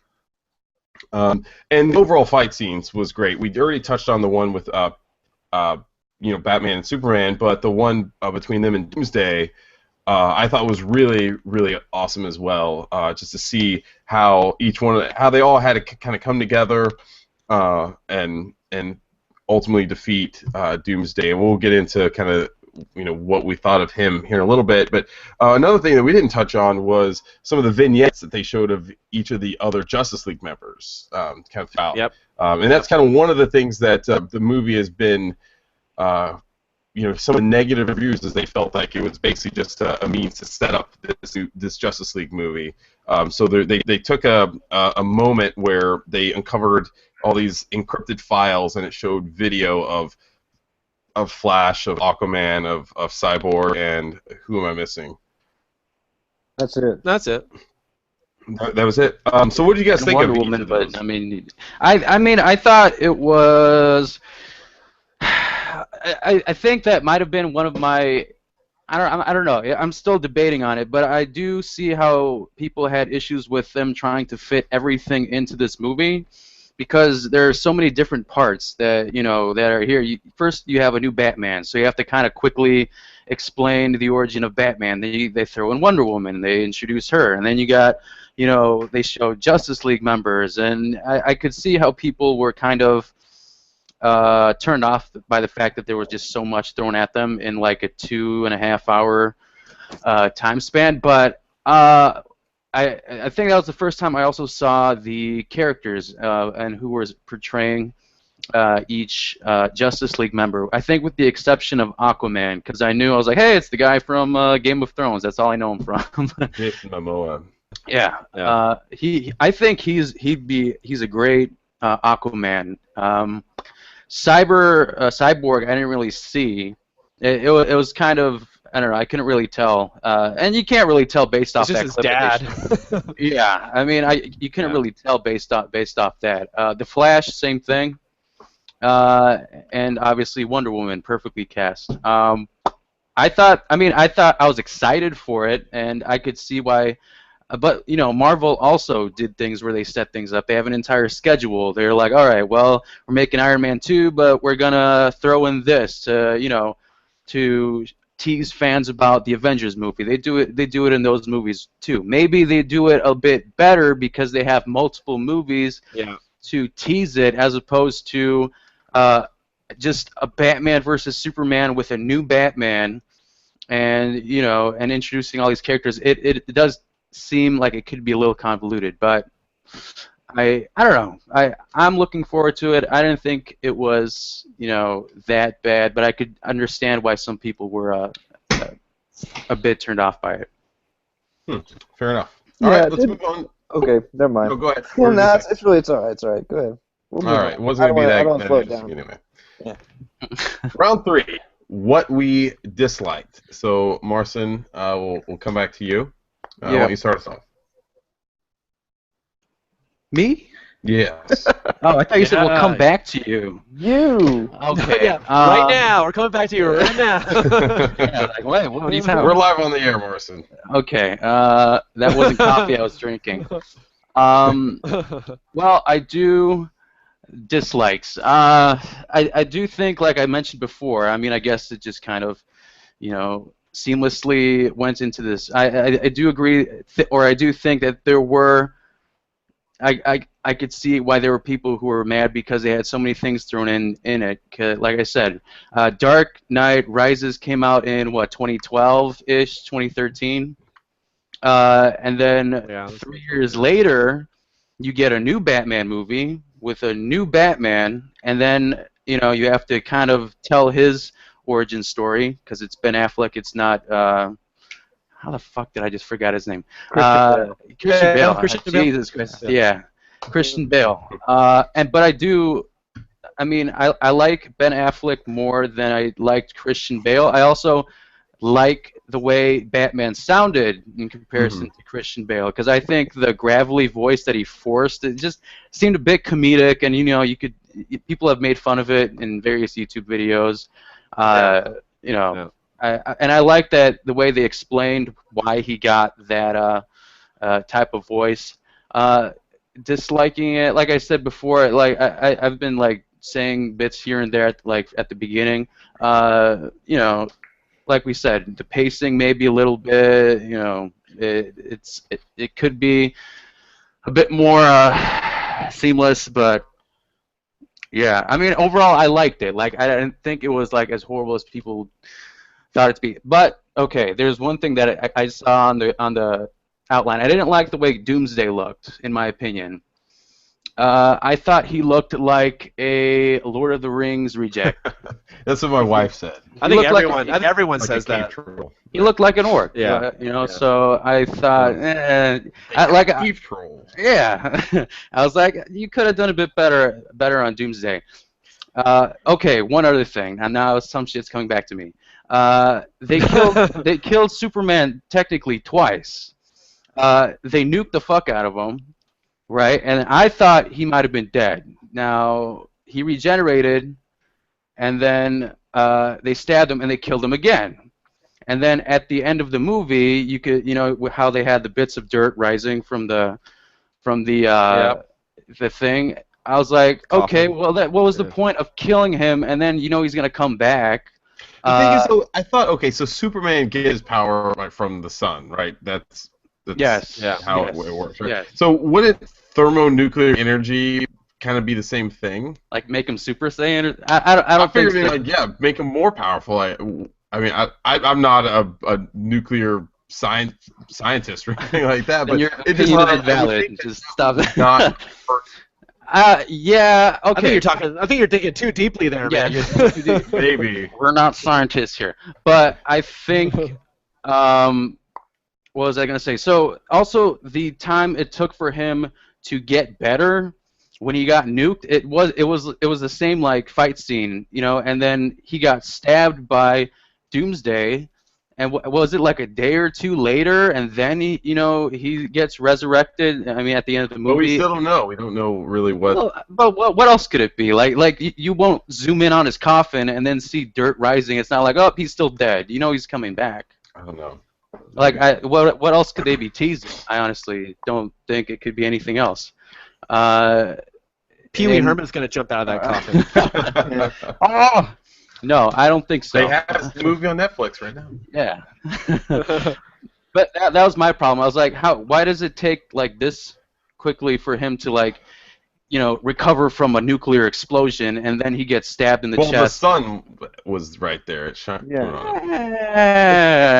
And the overall fight scenes was great. We already touched on the one with Batman and Superman, but the one between them and Doomsday, I thought was really, really awesome as well. Just to see how how they all had to kind of come together and ultimately defeat Doomsday. And we'll get into kind of what we thought of him here in a little bit. But another thing that we didn't touch on was some of the vignettes that they showed of each of the other Justice League members. Kind of throughout. Yep. And that's kind of one of the things that the movie has been. Some of the negative reviews is they felt like it was basically just a means to set up this Justice League movie. So they took a moment where they uncovered all these encrypted files, and it showed video of Flash, of Aquaman, of Cyborg, and who am I missing? That's it. That's it. That was it. So what did you guys think Wonder of Woman, each of those? but I thought it was. I think that might have been one of my. I don't know. I'm still debating on it, but I do see how people had issues with them trying to fit everything into this movie. because there are so many different parts that that are here. First, you have a new Batman, so you have to kind of quickly explain the origin of Batman. Then they throw in Wonder Woman, they introduce her, and then you got they show Justice League members, and I could see how people were kind of turned off by the fact that there was just so much thrown at them in like a 2.5 hour time span. But I think that was the first time I also saw the characters and who was portraying each Justice League member. I think with the exception of Aquaman, because I was like, hey, it's the guy from Game of Thrones. That's all I know him from. Jason Momoa. Yeah. I think he's a great Aquaman. Cyborg, I didn't really see. It was kind of, I don't know, I couldn't really tell. And you can't really tell based off that his clip. dad. Yeah, I mean, you couldn't really tell based off that. The Flash, same thing. And obviously Wonder Woman, perfectly cast. I thought I was excited for it, and I could see why. But Marvel also did things where they set things up. They have an entire schedule. They're like, all right, well, we're making Iron Man 2, but we're gonna throw in this to tease fans about the Avengers movie. They do it in those movies too. Maybe they do it a bit better because they have multiple movies to tease it, as opposed to just a Batman versus Superman with a new Batman, and and introducing all these characters. It does seem like it could be a little convoluted, but I don't know. I'm looking forward to it. I didn't think it was that bad, but I could understand why some people were a bit turned off by it. Fair enough. All right, let's move on. Okay, never mind. No, go ahead. Well, no, it's all right. It's all right. Go ahead. All right, it wasn't going to be that. I don't slow it interesting down. anyway. Yeah. Round 3. What we disliked. So, Marcin, we'll come back to you. Why don't you start us off? Me? Yes. Oh, I thought you said we'll come back to you. You. Okay. Right now. We're coming back to you right now. Like, what are you talking We're about? live on the air, Marcin. Okay. That wasn't coffee I was drinking. Well, I do dislikes. I do think, like I mentioned before, I mean, I guess it just kind of, seamlessly went into this. I do agree, or I do think that there were. I could see why there were people who were mad because they had so many things thrown in it. Like I said, Dark Knight Rises came out in 2012-ish, 2013, and then 3 years later, you get a new Batman movie with a new Batman, and then you have to kind of tell his origin story because it's Ben Affleck. It's not. How the fuck did I just forget his name? Christian Bale. Jesus Christ. Yeah. Christian Bale. But I do. I mean, I like Ben Affleck more than I liked Christian Bale. I also like the way Batman sounded in comparison to Christian Bale, because I think the gravelly voice that he forced, it just seemed a bit comedic, and people have made fun of it in various YouTube videos. And I like that the way they explained why he got that type of voice. Disliking it, like I said before, like I've been like saying bits here and there, at the beginning. Like we said, the pacing maybe a little bit. It could be a bit more seamless, but yeah. I mean, overall, I liked it. Like, I didn't think it was like as horrible as people thought it to be. But okay, there's one thing that I saw on the outline. I didn't like the way Doomsday looked, in my opinion. I thought he looked like a Lord of the Rings reject. That's what my wife said. I think everyone Like says a cave that. troll. He looked like an orc. Yeah. So I thought, Cave troll. yeah. I was like, you could have done a bit better on Doomsday. Okay, one other thing, and now some shit's coming back to me. They killed Superman technically twice. They nuked the fuck out of him, right? And I thought he might have been dead. Now he regenerated, and then they stabbed him and they killed him again. And then at the end of the movie, you could, how they had the bits of dirt rising from the thing. I was like, okay, Coffin. well, what was the Yeah. point of killing him? And then he's gonna come back. The thing is, though, I thought, okay, so Superman gets his power from the sun, right? That's Yes, Yeah. how yes, it works, right? yes. So wouldn't thermonuclear energy kind of be the same thing? Like make him Super Saiyan? I don't think figured, so. like, yeah, make him more powerful. I mean, I'm not a nuclear scientist or anything like that, Then but your it just opinion I isn't would valid. think that Just stop it. not. Yeah. I think Okay. you're thinking too deeply there, Yeah, man. you're thinking too deep. Maybe. We're not scientists here, but I think. What was I gonna say? So also the time it took for him to get better when he got nuked, it was the same like fight scene, and then he got stabbed by Doomsday, and was it like a day or two later, and then he gets resurrected. I mean, at the end of the But we movie. still don't know. We don't know really what. Well, but what else could it be? Like you won't zoom in on his coffin and then see dirt rising. It's not like, oh, he's still dead. He's coming back. I don't know. Like, what else could they be teasing? I honestly don't think it could be anything else. Pee Wee and- Herman's gonna jump out of that coffin. Oh! No, I don't think so. They have the movie on Netflix right now. Yeah. But that was my problem. I was like, why does it take like this quickly for him to like, recover from a nuclear explosion, and then he gets stabbed in the Well, the chest? sun was right there. It shone. Yeah.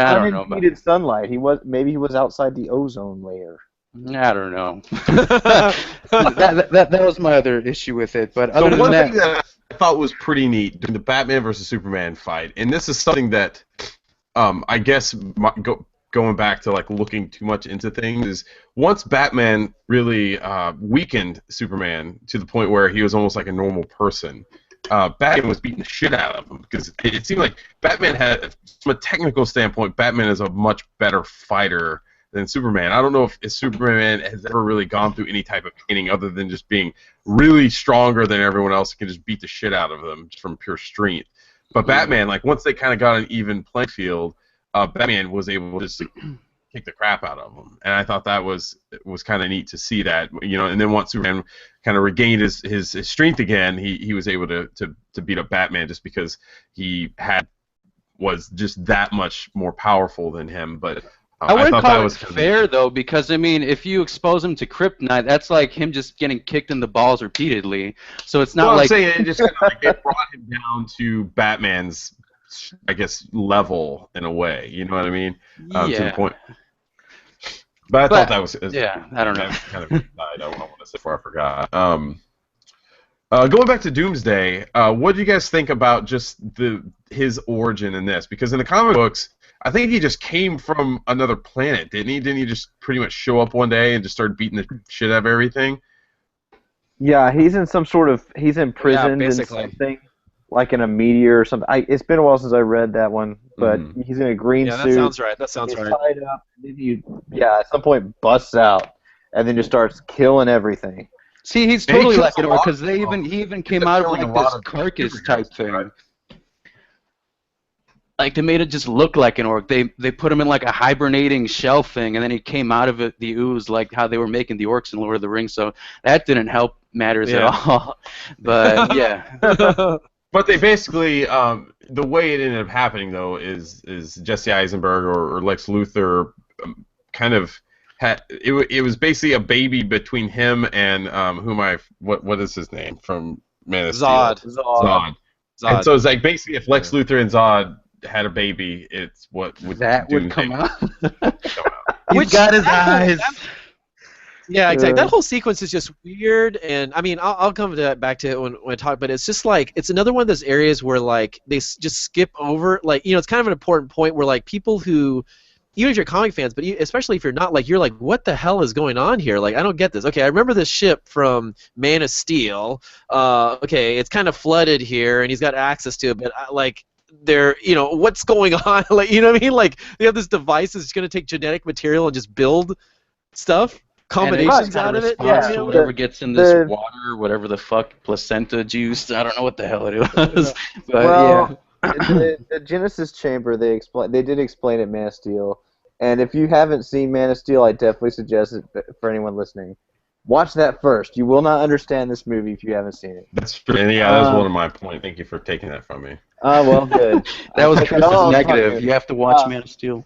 I don't know. Unimpeded sunlight. Maybe he was outside the ozone layer. I don't know. that was my other issue with it. But other So than one that, thing that I thought was pretty neat during the Batman versus Superman fight, and this is something that, I guess, going back to like looking too much into things, is once Batman really weakened Superman to the point where he was almost like a normal person, Batman was beating the shit out of him because it seemed like Batman had, from a technical standpoint, Batman is a much better fighter than Superman. I don't know if Superman has ever really gone through any type of training other than just being really stronger than everyone else and can just beat the shit out of them just from pure strength. But Batman, like once they kind of got an even playing field, Batman was able to just kick the crap out of him, and I thought that was kind of neat to see that, And then once Superman kind of regained his strength again, he was able to beat up Batman just because he was just that much more powerful than him, but. I wouldn't thought call that it was kind of fair, though, because, I mean, if you expose him to kryptonite, that's like him just getting kicked in the balls repeatedly. So it's not well, like... I'm saying it just kind of like it brought him down to Batman's, I guess, level in a way. You know what I mean? To the point. But I thought that was... Yeah, I don't know. Kind of I don't want to say before I forgot. Going back to Doomsday, what do you guys think about just his origin in this? Because in the comic books, I think he just came from another planet, didn't he? Didn't he just pretty much show up one day and just start beating the shit out of everything? Yeah, he's imprisoned in something, like in a meteor or something. It's been a while since I read that one, but he's in a green suit. Yeah, that sounds right. He's tied up, and then at some point busts out, and then just starts killing everything. See, he's And he totally kills like an a orc, lot because he even came out of killing a like lot this of carcass superheroes, type thing. right? Like, they made it just look like an orc. They put him in like a hibernating shell thing, and then he came out of it, the ooze, like how they were making the orcs in Lord of the Rings. So that didn't help matters at all. But yeah. But they basically, the way it ended up happening though is Jesse Eisenberg or Lex Luthor kind of had it was basically a baby between him and what is his name from Man of Steel? Zod. And so it's like basically if Lex Luthor and Zod had a baby, it's what would come out. He's got his eyes. Yeah, exactly. That whole sequence is just weird, and I mean, I'll come back to it when I talk. But it's just like it's another one of those areas where like they just skip over. Like it's kind of an important point where like people who, even if you're comic fans, but especially if you're not, like you're like, what the hell is going on here? Like I don't get this. Okay, I remember this ship from Man of Steel. Okay, it's kind of flooded here, and he's got access to it, but like. What's going on? Like, you know what I mean? Like, they have this device that's going to take genetic material and just build stuff, combinations out of it. Yeah, whatever gets in this water, whatever the fuck, placenta juice. I don't know what the hell it was. But the Genesis Chamber, they did explain it, Man of Steel. And if you haven't seen Man of Steel, I definitely suggest it for anyone listening. Watch that first. You will not understand this movie if you haven't seen it. That's true. And yeah, that was one of my points. Thank you for taking that from me. Well, good. That was I'll take it Chris's all. negative. You have to watch Man of Steel.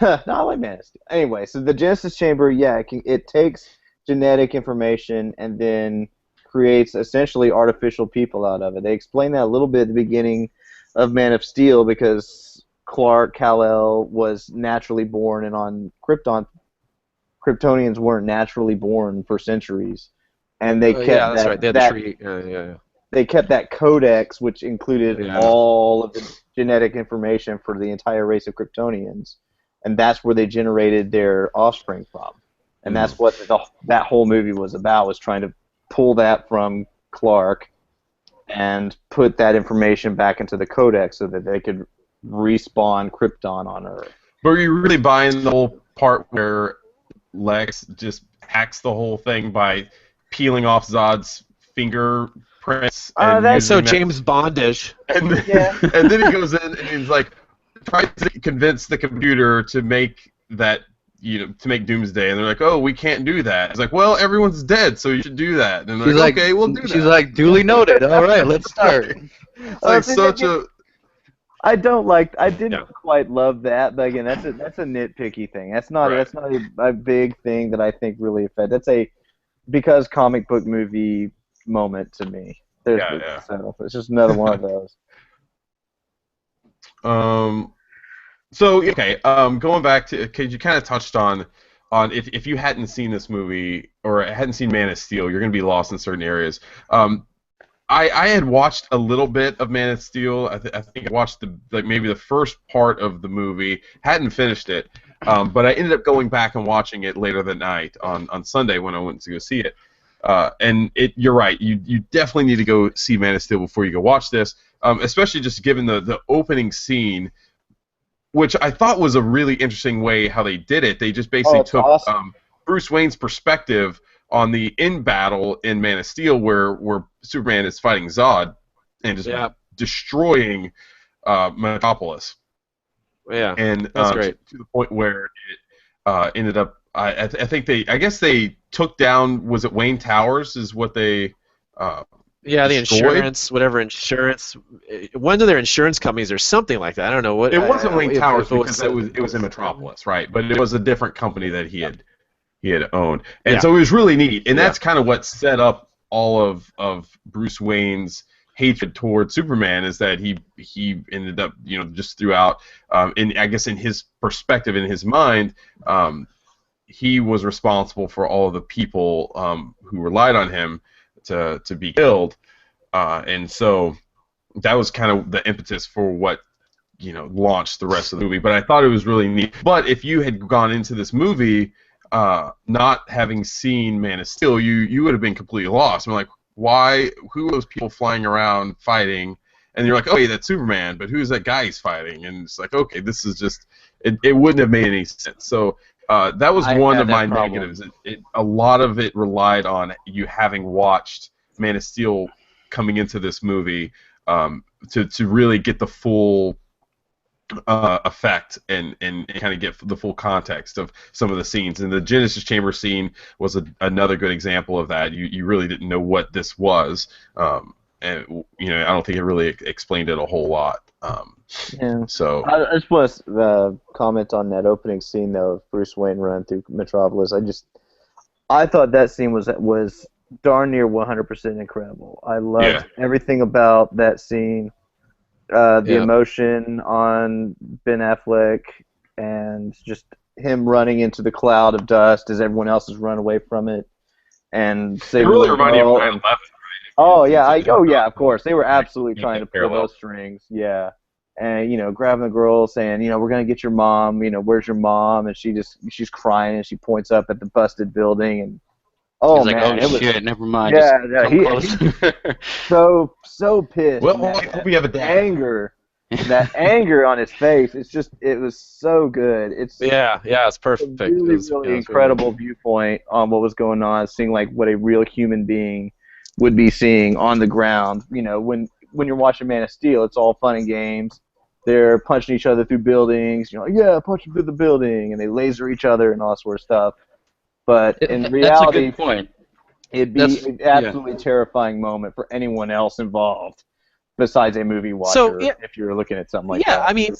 No, I like Man of Steel. Anyway, so the Genesis Chamber, yeah, it takes genetic information and then creates essentially artificial people out of it. They explain that a little bit at the beginning of Man of Steel because Clark Kal-El was naturally born, and on Krypton, Kryptonians weren't naturally born for centuries, and they kept yeah, that's right. They had the tree. Yeah. They kept that codex, which included all of the genetic information for the entire race of Kryptonians, and that's where they generated their offspring from. And that's what that whole movie was about, was trying to pull that from Clark and put that information back into the codex so that they could respawn Krypton on Earth. But are you really buying the whole part where Lex just hacks the whole thing by peeling off Zod's fingerprints? That's so James Bondish. And then, and then he goes in and he's like, tries to convince the computer to make that, to make Doomsday, and they're like, "Oh, we can't do that." It's like, "Well, everyone's dead, so you should do that." And they're like, "Okay, we'll do that." She's like, "Duly noted. All right, let's start." It's like such a. I didn't quite love that, but again, that's a nitpicky thing. That's not a big thing that I think really affects. That's because comic book movie moment to me. So it's just another one of those. Going back to, because you kind of touched on if you hadn't seen this movie or hadn't seen Man of Steel, you're going to be lost in certain areas. I had watched a little bit of Man of Steel. I think I watched maybe the first part of the movie. Hadn't finished it, but I ended up going back and watching it later that night on Sunday when I went to go see it. You're right. You definitely need to go see Man of Steel before you go watch this, especially just given the opening scene, which I thought was a really interesting way how they did it. They just basically took awesome. Bruce Wayne's perspective on the battle in Man of Steel, where Superman is fighting Zod and just destroying Metropolis. Yeah, and that's great. To the point where it ended up. I think they took down. Was it Wayne Towers? Is what they. The insurance, whatever insurance, one of their insurance companies or something like that. I don't know what. It wasn't Wayne Towers because it was in Metropolis, right? But it was a different company that he had owned, and so it was really neat. And that's kind of what set up all of Bruce Wayne's hatred towards Superman, is that he ended up just throughout, I guess in his perspective, in his mind, he was responsible for all of the people who relied on him to be killed, and so that was kind of the impetus for what launched the rest of the movie. But I thought it was really neat. But if you had gone into this movie not having seen Man of Steel, you would have been completely lost. I'm like, why? Who are those people flying around fighting? And you're like, okay, that's Superman, but who's that guy he's fighting? And it's like, okay, this is just it wouldn't have made any sense. So. That was one of my negatives. A lot of it relied on you having watched Man of Steel coming into this movie to really get the full effect and kind of get the full context of some of the scenes. And the Genesis Chamber scene was another good example of that. You really didn't know what this was, and I don't think it really explained it a whole lot. So I just want to comment on that opening scene though of Bruce Wayne running through Metropolis. I thought that scene was darn near 100% incredible. I loved everything about that scene. The emotion on Ben Affleck and just him running into the cloud of dust as everyone else is run away from it, and it really reminded me of 9/11. Oh yeah, of course they were absolutely trying to pull those strings. Yeah. And grabbing the girl, saying, we're gonna get your mom. Where's your mom? And she's crying, and she points up at the busted building, and he's like, oh shit, never mind. Yeah, he's so pissed. Well, I hope we have a dad. That anger on his face. It was so good. It's it's perfect. A really incredible viewpoint on what was going on, seeing like what a real human being would be seeing on the ground. When you're watching Man of Steel, it's all fun and games. They're punching each other through buildings. Punch them through the building, and they laser each other and all that sort of stuff. But in reality, that's a good point. It'd be an absolutely terrifying moment for anyone else involved besides a movie watcher if you're looking at something like that. Yeah, I mean,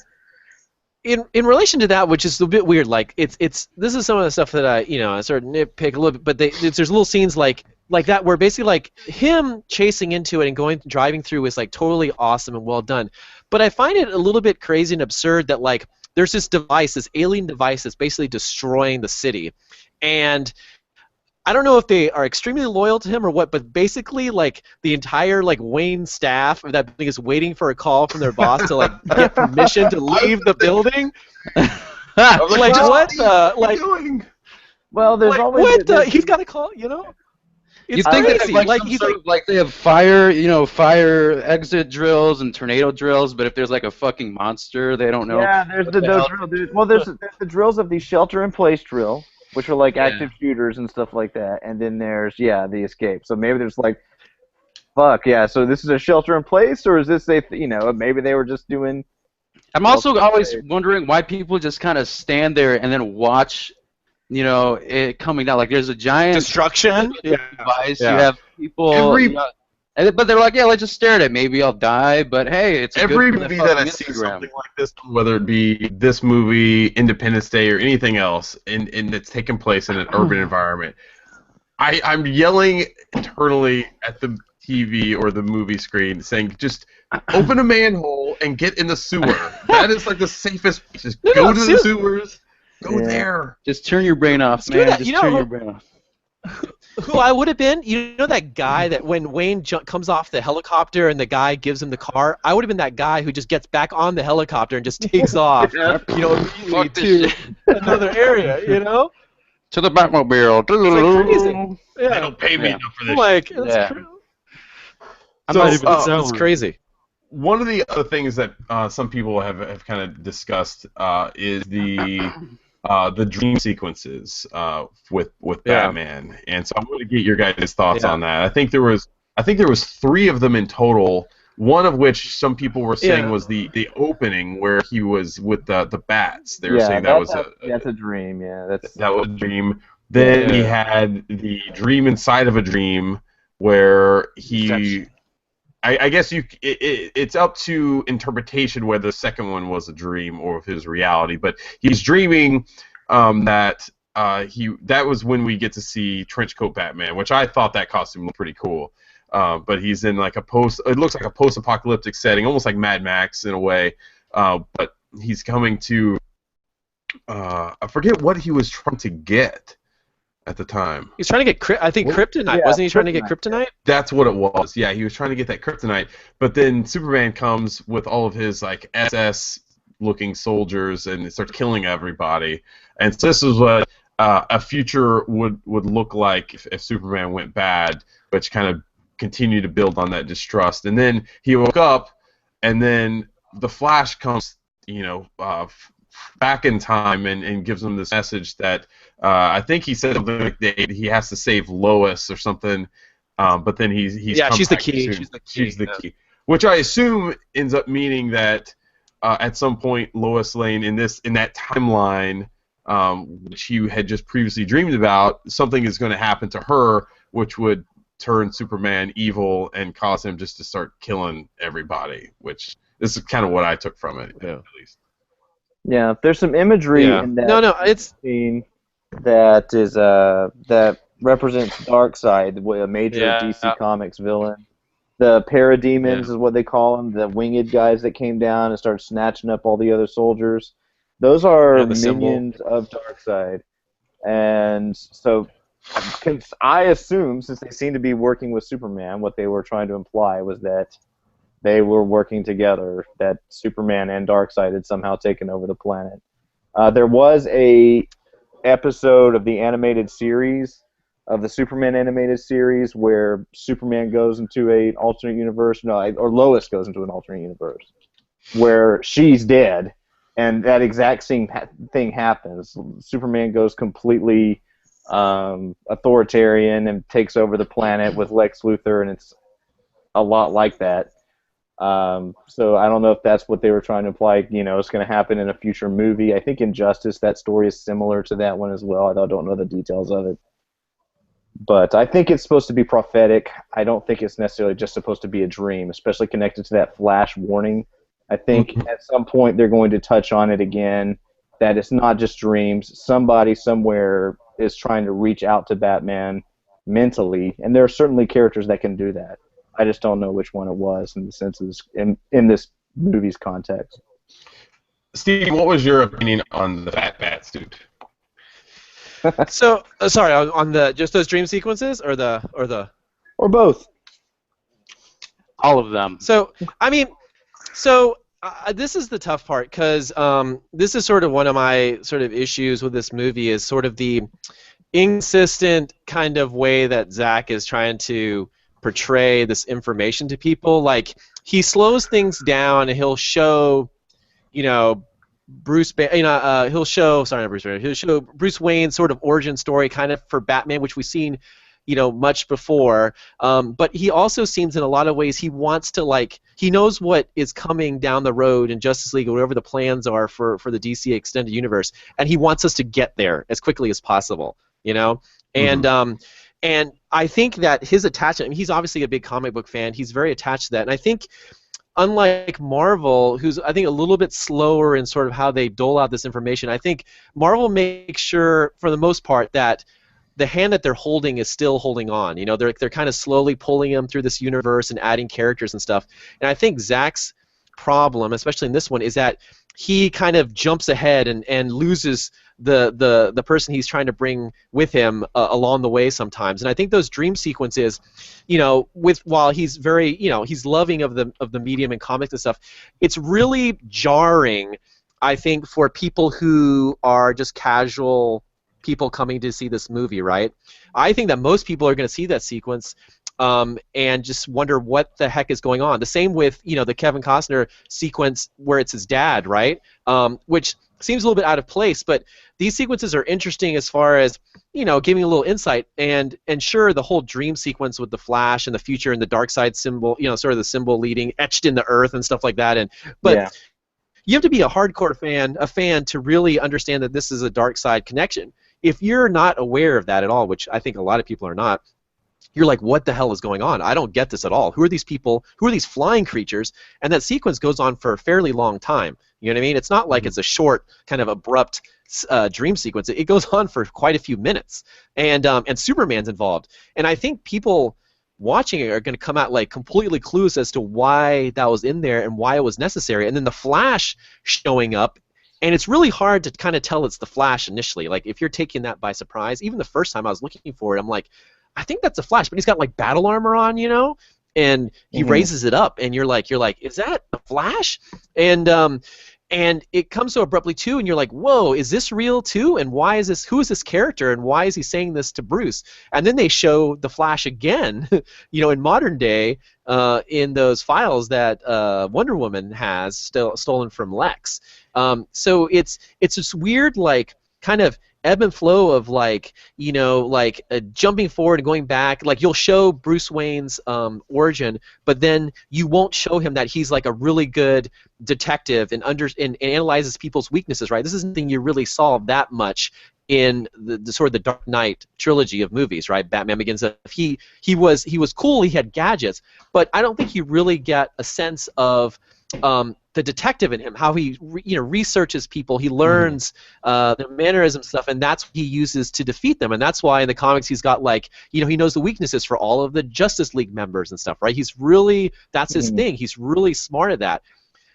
in relation to that, which is a bit weird, like it's this is some of the stuff that I sort of nitpick a little bit, but there's little scenes like that where basically like him chasing into it and driving through is like totally awesome and well done, but I find it a little bit crazy and absurd that like there's this alien device that's basically destroying the city, and I don't know if they are extremely loyal to him or what, but basically, like, the entire, like, Wayne staff of that building is waiting for a call from their boss to, like, get permission to leave the building. Like, what the, like, well, there's like, always... what the, he's got a call, you know? You think they have like, some sort of, like they have fire exit drills and tornado drills, but if there's like a fucking monster, they don't know. Yeah, there's the drill. Well, there's the drills of the shelter-in-place drill, which are like active shooters and stuff like that, and then there's the escape. So maybe there's like, fuck yeah. So this is a shelter-in-place, or is this maybe they were just doing? I'm also always wondering why people just kind of stand there and then watch. It coming down. Like there's a giant destruction device. You have people, but they're like, let's just stare at it. Maybe I'll die, but hey, it's every movie that I see something like this, whether it be this movie, Independence Day, or anything else, and it's taking place in an urban environment. I'm yelling internally at the TV or the movie screen, saying, "Just open a manhole and get in the sewer." That is like the safest. Just go to the sewers. Go there. Just turn your brain off, man. Just turn your brain off. Who I would have been, that guy that when Wayne comes off the helicopter and the guy gives him the car, I would have been that guy who just gets back on the helicopter and just takes off, immediately to another area, To the Batmobile. It's like crazy. Yeah. They don't pay me enough for this. Like, it's crazy. One of the other things that some people have kind of discussed is the dream sequences with Batman, and so I want to get your guys' thoughts on that. I think there was 3 of them in total. One of which some people were saying was the opening where he was with the bats. They were saying that's a dream. Yeah, that was a dream. Then he had the dream inside of a dream where he. I guess it's up to interpretation whether the second one was a dream or if it was reality. But he's dreaming that was when we get to see Trenchcoat Batman, which I thought that costume looked pretty cool. But he's in like it looks like a post-apocalyptic setting, almost like Mad Max in a way. But he's coming to I forget what he was trying to get at the time. He's trying to get, kryptonite. Wasn't he trying to get kryptonite? That's what it was. Yeah, he was trying to get that kryptonite. But then Superman comes with all of his like SS-looking soldiers and starts killing everybody. And so this is what a future would look like if Superman went bad, which kind of continued to build on that distrust. And then he woke up, and then the Flash comes, back in time and gives him this message that I think he said something like he has to save Lois or something, but then he's she's the key. She's the key, which I assume ends up meaning that at some point Lois Lane in that timeline, which you had just previously dreamed about, something is going to happen to her, which would turn Superman evil and cause him just to start killing everybody. Which this is kind of what I took from it, at least. Yeah, there's some imagery in that scene that is that represents Darkseid, a major DC Comics villain. The parademons is what they call them, the winged guys that came down and started snatching up all the other soldiers. Those are minions of Darkseid. And so I assume, since they seem to be working with Superman, what they were trying to imply was that they were working together, that Superman and Darkseid had somehow taken over the planet. There was a episode of the animated series, of the Superman animated series, where Superman goes into an alternate universe, or Lois goes into an alternate universe, where she's dead, and that exact same thing happens. Superman goes completely authoritarian and takes over the planet with Lex Luthor, and it's a lot like that. So I don't know if that's what they were trying to imply. It's going to happen in a future movie. I think in Justice, that story is similar to that one as well. I don't know the details of it. But I think it's supposed to be prophetic. I don't think it's necessarily just supposed to be a dream, especially connected to that flash warning. I think Mhm. at some point they're going to touch on it again, that it's not just dreams. Somebody somewhere is trying to reach out to Batman mentally, and there are certainly characters that can do that. I just don't know which one it was in the sense of this, in this movie's context. Steve, what was your opinion on the Fat Bat suit? So sorry, on the just those dream sequences or the. Or both. All of them. So I mean, this is the tough part because this is sort of one of my sort of issues with this movie is sort of the inconsistent kind of way that Zach is trying to portray this information to people. Like he slows things down and he'll show, you know, he'll show he'll show Bruce Wayne's sort of origin story kind of for Batman, which we've seen, you know, much before. But he also seems in a lot of ways he wants to he knows what is coming down the road in Justice League or whatever the plans are for the DC extended universe, and he wants us to get there as quickly as possible, you know. And I think that his attachment, I mean, he's obviously a big comic book fan. He's very attached to that, and I think, unlike Marvel, who's I think a little bit slower in sort of how they dole out this information, I think Marvel makes sure, for the most part, that the hand that they're holding is still holding on. You know, they're kind of slowly pulling him through this universe and adding characters and stuff. And I think Zach's problem, especially in this one, is that he kind of jumps ahead and loses the person he's trying to bring with him along the way sometimes. And I think those dream sequences, you know, while he's very, you know, he's loving of the medium and comics and stuff, it's really jarring, I think, for people who are just casual people coming to see this movie, right? I think that most people are going to see that sequence and just wonder what the heck is going on. The same with, you know, the Kevin Costner sequence where it's his dad, right? Which seems a little bit out of place, but these sequences are interesting as far as, you know, giving a little insight. And sure, the whole dream sequence with the Flash and the future and the dark side symbol, you know, sort of the symbol leading etched in the earth and stuff like that. But you have to be a hardcore fan to really understand that this is a dark side connection. If you're not aware of that at all, which I think a lot of people are not, you're like, what the hell is going on? I don't get this at all. Who are these people? Who are these flying creatures? And that sequence goes on for a fairly long time. You know what I mean? It's not like it's a short, kind of abrupt dream sequence. It goes on for quite a few minutes. And Superman's involved. And I think people watching it are going to come out like completely clueless as to why that was in there and why it was necessary. And then the Flash showing up, and it's really hard to kind of tell it's the Flash initially. Like, if you're taking that by surprise, even the first time I was looking for it, I'm like, I think that's a Flash, but he's got like battle armor on, you know, and he raises it up, and you're like, is that a Flash? And it comes so abruptly too, and you're like, whoa, is this real too? And why is this? Who is this character? And why is he saying this to Bruce? And then they show the Flash again, you know, in modern day, in those files that Wonder Woman has stolen from Lex. So it's this weird, like, kind of ebb and flow of, like, you know, like jumping forward and going back. Like, you'll show Bruce Wayne's origin, but then you won't show him that he's like a really good detective and analyzes people's weaknesses, right? This isn't something you really saw that much in the sort of the Dark Knight trilogy of movies, right? Batman Begins. He was cool. He had gadgets, but I don't think you really get a sense of the detective in him, how he researches people, he learns their mannerism stuff, and that's what he uses to defeat them. And that's why in the comics he's got, like, you know, he knows the weaknesses for all of the Justice League members and stuff, right? That's his thing. He's really smart at that.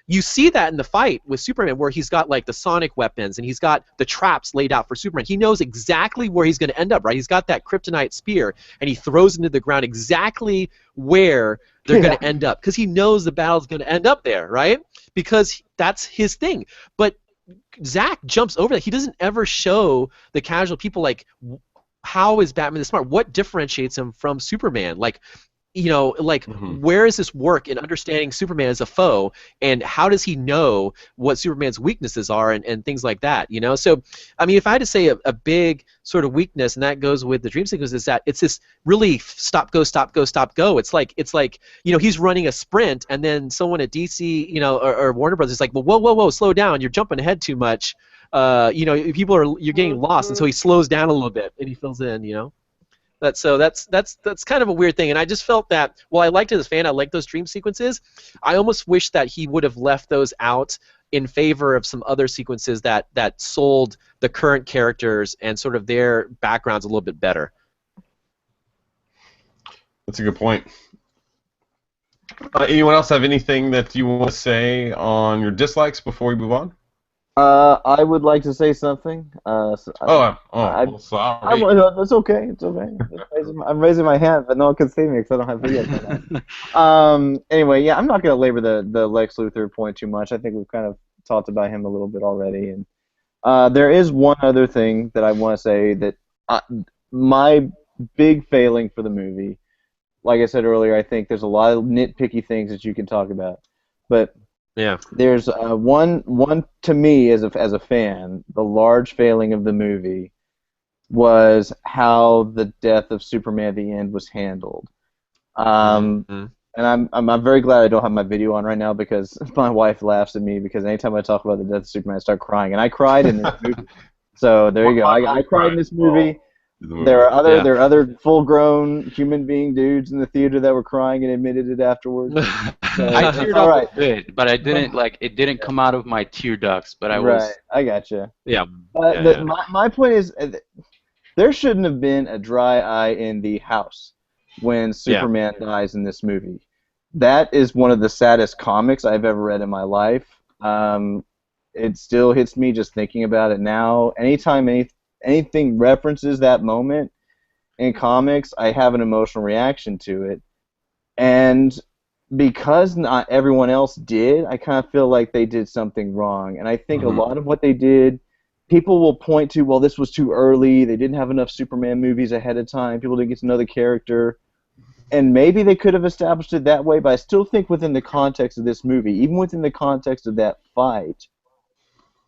You see that in the fight with Superman, where he's got like the sonic weapons and he's got the traps laid out for Superman. He knows exactly where he's going to end up, right? He's got that kryptonite spear and he throws it into the ground exactly where they're going to end up, because he knows the battle's going to end up there, right? Because that's his thing. But Zach jumps over that. He doesn't ever show the casual people, like, how is Batman this smart? What differentiates him from Superman? Like, you know, like, where is this work in understanding Superman as a foe, and how does he know what Superman's weaknesses are and things like that, you know? So, I mean, if I had to say a big sort of weakness, and that goes with the dream sequence, is that it's this really stop, go, stop, go, stop, go. It's like, you know, he's running a sprint, and then someone at DC, you know, or Warner Brothers is like, well, whoa, slow down, you're jumping ahead too much. You know, you're getting lost, and so he slows down a little bit, and he fills in, you know? That's kind of a weird thing, and I just felt that while I liked it as a fan, I liked those dream sequences. I almost wish that he would have left those out in favor of some other sequences that sold the current characters and sort of their backgrounds a little bit better. That's a good point. Anyone else have anything that you want to say on your dislikes before we move on? I would like to say something. Well, sorry. It's okay. It's okay. I'm raising my hand, but no one can see me because I don't have video. Anyway, yeah, I'm not going to labor the Lex Luthor point too much. I think we've kind of talked about him a little bit already. And there is one other thing that I want to say that my big failing for the movie, like I said earlier, I think there's a lot of nitpicky things that you can talk about, but yeah, there's one to me as a fan, the large failing of the movie was how the death of Superman at the end was handled. And I'm very glad I don't have my video on right now because my wife laughs at me because anytime I talk about the death of Superman, I start crying, and I cried in this movie. So there you go. I cried in this movie. There are other full-grown human being dudes in the theater that were crying and admitted it afterwards. So, I teared up a bit, but I didn't it didn't come out of my tear ducts. But I was right. I gotcha. Yeah. My point is, there shouldn't have been a dry eye in the house when Superman dies in this movie. That is one of the saddest comics I've ever read in my life. It still hits me just thinking about it now. Anytime anything references that moment in comics, I have an emotional reaction to it. And because not everyone else did, I kind of feel like they did something wrong. And I think a lot of what they did, people will point to, well, this was too early, they didn't have enough Superman movies ahead of time, people didn't get to know the character. And maybe they could have established it that way, but I still think within the context of this movie, even within the context of that fight,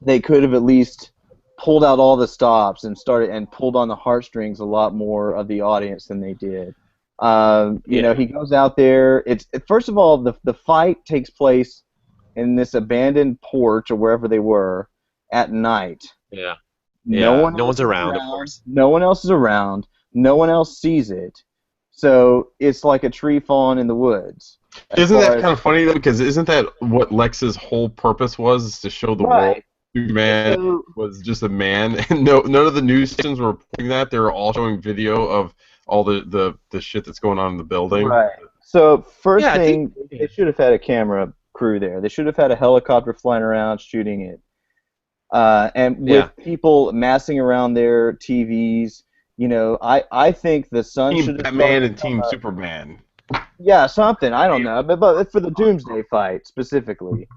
they could have at least pulled out all the stops and pulled on the heartstrings a lot more of the audience than they did. You know, he goes out there. First of all, the fight takes place in this abandoned porch or wherever they were at night. Yeah. No one's around, of course. No one else is around. No one else sees it. So it's like a tree falling in the woods. Isn't that kind of funny though? Because isn't that what Lex's whole purpose was? Is to show the world Superman was just a man, and none of the news stations were reporting that. They were all showing video of all the shit that's going on in the building. Right. So first thing, they should have had a camera crew there. They should have had a helicopter flying around shooting it. And with people massing around their TVs, you know, I think the sun should have Batman and Team Superman. Yeah, something. I don't know, but for the Doomsday fight specifically.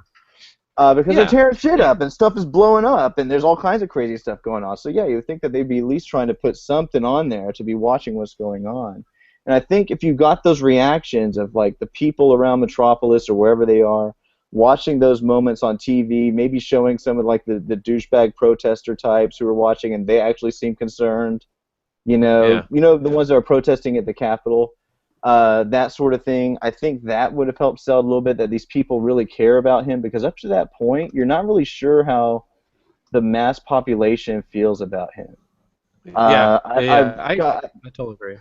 Because they're tearing shit up and stuff is blowing up and there's all kinds of crazy stuff going on. So yeah, you would think that they'd be at least trying to put something on there to be watching what's going on. And I think if you got those reactions of like the people around Metropolis or wherever they are watching those moments on TV, maybe showing some of like the douchebag protester types who are watching and they actually seem concerned, you know, the ones that are protesting at the Capitol. That sort of thing, I think that would have helped sell a little bit that these people really care about him, because up to that point, you're not really sure how the mass population feels about him. I totally agree.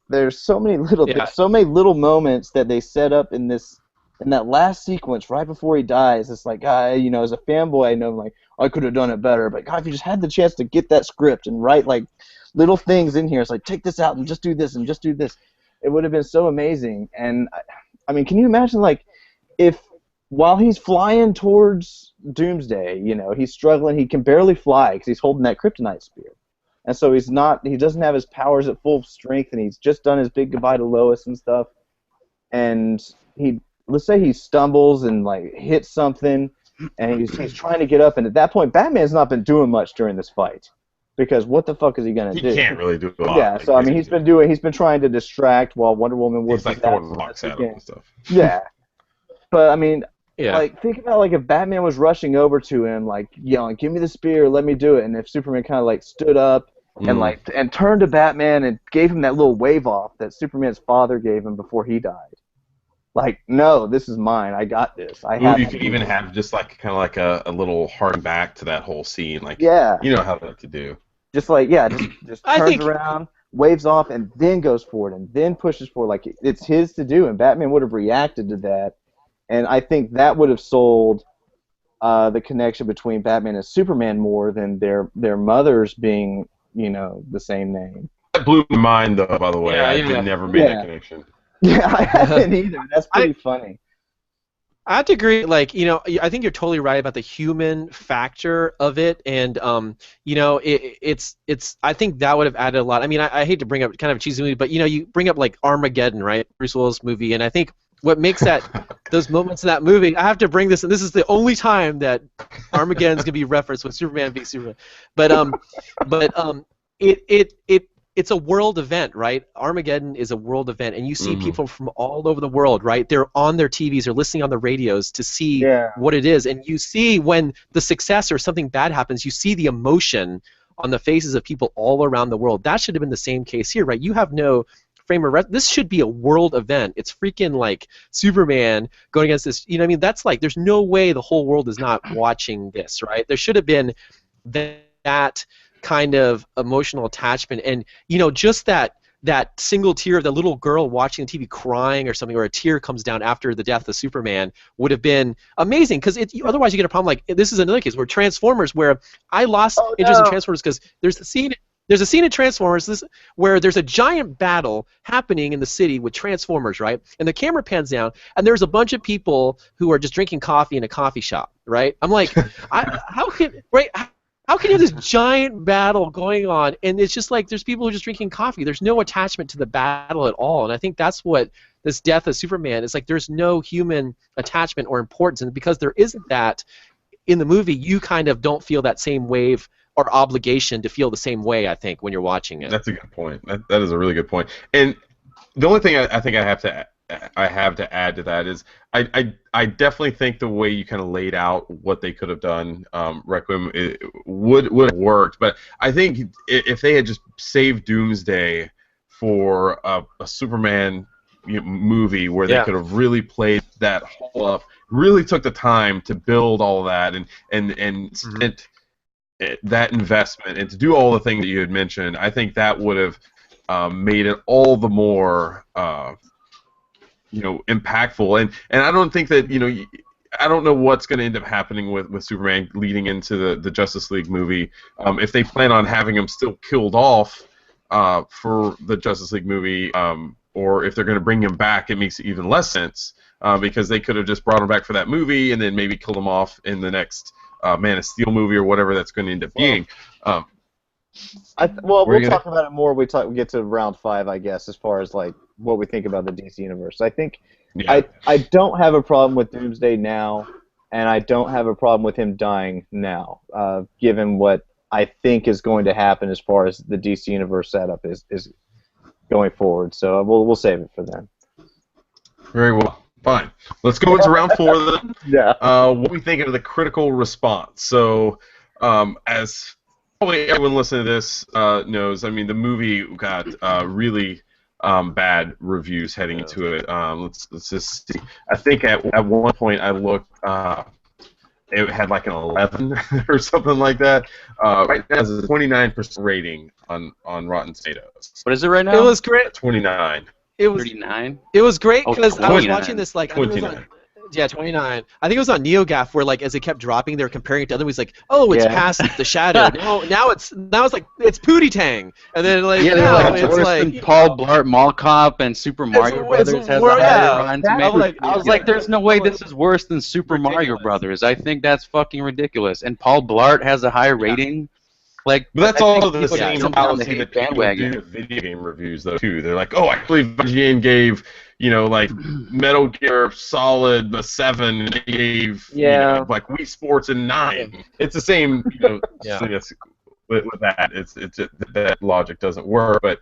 There's so many little moments that they set up in that last sequence right before he dies. It's like, you know, as a fanboy, I know, like, I could have done it better, but God, if you just had the chance to get that script and write like little things in here, it's like, take this out and just do this and just do this. It would have been so amazing. And I mean, can you imagine, like, if while he's flying towards Doomsday, you know, he's struggling, he can barely fly because he's holding that kryptonite spear, and so he doesn't have his powers at full strength, and he's just done his big goodbye to Lois and stuff, and let's say he stumbles and like hits something, and he's trying to get up, and at that point, Batman's not been doing much during this fight. Because what the fuck is he gonna do? He can't really do a lot. Yeah, so I mean, he's been trying to distract while Wonder Woman was like throwing rocks at him and stuff. Yeah, but I mean, like, think about like if Batman was rushing over to him, like yelling, "Give me the spear, let me do it," and if Superman kind of like stood up and turned to Batman and gave him that little wave off that Superman's father gave him before he died. Like, no, this is mine. I got this. You could even have just like kind of like a little harden back to that whole scene, like you know how to do. Just like just turns around, waves off and then goes forward and then pushes forward. Like it's his to do, and Batman would have reacted to that. And I think that would have sold the connection between Batman and Superman more than their mothers being, the same name. That blew my mind, though. By the way, Yeah, I yeah. never made that connection. Yeah, I haven't either. That's pretty funny. I have to agree. Like, I think you're totally right about the human factor of it, and it's. I think that would have added a lot. I mean, I hate to bring up kind of a cheesy movie, but you bring up like Armageddon, right? Bruce Willis movie, and I think what makes those moments in that movie. I have to bring this, and this is the only time that Armageddon's gonna be referenced with Superman v Superman, but it's a world event, right? Armageddon is a world event, and you see people from all over the world, right? They're on their TVs or listening on the radios to see what it is, and you see when the success or something bad happens, you see the emotion on the faces of people all around the world. That should have been the same case here, right? You have no frame of reference. This should be a world event. It's freaking like Superman going against this. You know what I mean? That's like, there's no way the whole world is not watching this, right? There should have been that kind of emotional attachment, and just that single tear of the little girl watching the TV crying or something, or a tear comes down after the death of Superman would have been amazing, because otherwise you get a problem like this is another case where Transformers, where I lost interest in Transformers because there's a scene in Transformers where there's a giant battle happening in the city with Transformers, right? And the camera pans down, and there's a bunch of people who are just drinking coffee in a coffee shop, right? I'm like, how can you have this giant battle going on, and it's just like there's people who are just drinking coffee. There's no attachment to the battle at all, and I think that's what this death of Superman is like. There's no human attachment or importance, and because there isn't that in the movie, you kind of don't feel that same wave or obligation to feel the same way, I think, when you're watching it. That's a good point. That is a really good point. And the only thing I think I have to add to that is I definitely think the way you kind of laid out what they could have done, Requiem, would have worked. But I think if they had just saved Doomsday for a Superman movie where they could have really played that whole up, really took the time to build all of that and spent that investment and to do all the things that you had mentioned, I think that would have made it all the more impactful. And I don't think that I don't know what's going to end up happening with Superman leading into the Justice League movie. If they plan on having him still killed off for the Justice League movie, or if they're going to bring him back, it makes even less sense because they could have just brought him back for that movie and then maybe killed him off in the next Man of Steel movie or whatever that's going to end up being. We'll talk about it more. We get to round 5, I guess, as far as like what we think about the DC universe. I think I don't have a problem with Doomsday now, and I don't have a problem with him dying now, given what I think is going to happen as far as the DC universe setup is going forward. So we'll save it for then. Very well. Fine. Let's go into round 4 then. Yeah. What we think of the critical response. So, as probably everyone listening to this knows, I mean, the movie got really bad reviews heading into it. Let's just see. I think at one point I looked, it had like an 11 or something like that. Right now it's a 29% rating on Rotten Tomatoes. What is it right now? It was great. 29. It was 39. It was great because I was 29. watching this like 29. 29. I think it was on NeoGAF where like as it kept dropping, they were comparing it to other movies. Like, oh, it's past the Shadow. now it's like it's Pootie Tang, and then like now it's it's worse like than Paul Blart Mall Cop and Super Mario Brothers has a higher Rotten Tomatoes. I was like, there's no way this is worse than Super Mario Brothers. I think that's fucking ridiculous. And Paul Blart has a higher rating. Like, but that's all the people same jump on the policy that hate people do with video game reviews, though, too. They're like, oh, actually, IGN gave, like, Metal Gear Solid a 7, and they gave, like, Wii Sports a 9. It's the same, thing with that. It's that logic doesn't work, but,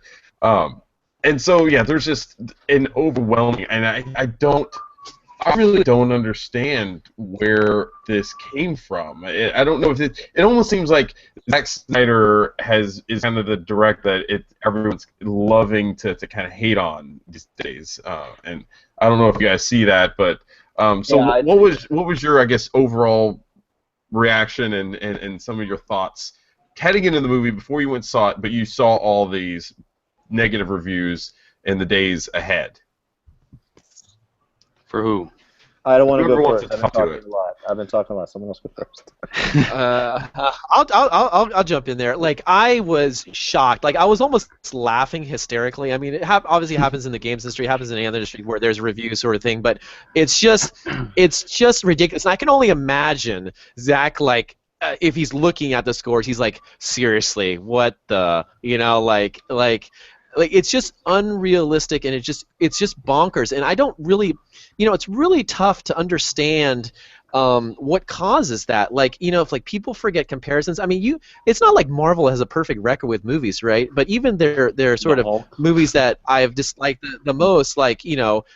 and so, there's just an overwhelming, and I really don't understand where this came from. I don't know if it almost seems like Zack Snyder is kind of the director that everyone's loving to kind of hate on these days. And I don't know if you guys see that, but what was your, I guess, overall reaction and some of your thoughts heading into the movie before you went and saw it, but you saw all these negative reviews in the days ahead. For who? I don't want to Whoever go wants first. to I've been talk to talking it. a lot. Someone else go first. I'll jump in there. Like, I was shocked. Like, I was almost laughing hysterically. I mean, it obviously happens in the games industry, it happens in any other industry where there's reviews sort of thing, but it's just ridiculous. And I can only imagine Zach, like, if he's looking at the scores, he's like, seriously, what the, like it's just unrealistic, and it's just bonkers. And I don't really, it's really tough to understand what causes that. Like, if like people forget comparisons. I mean, it's not like Marvel has a perfect record with movies, right? But even their sort of movies that I've disliked the most, like,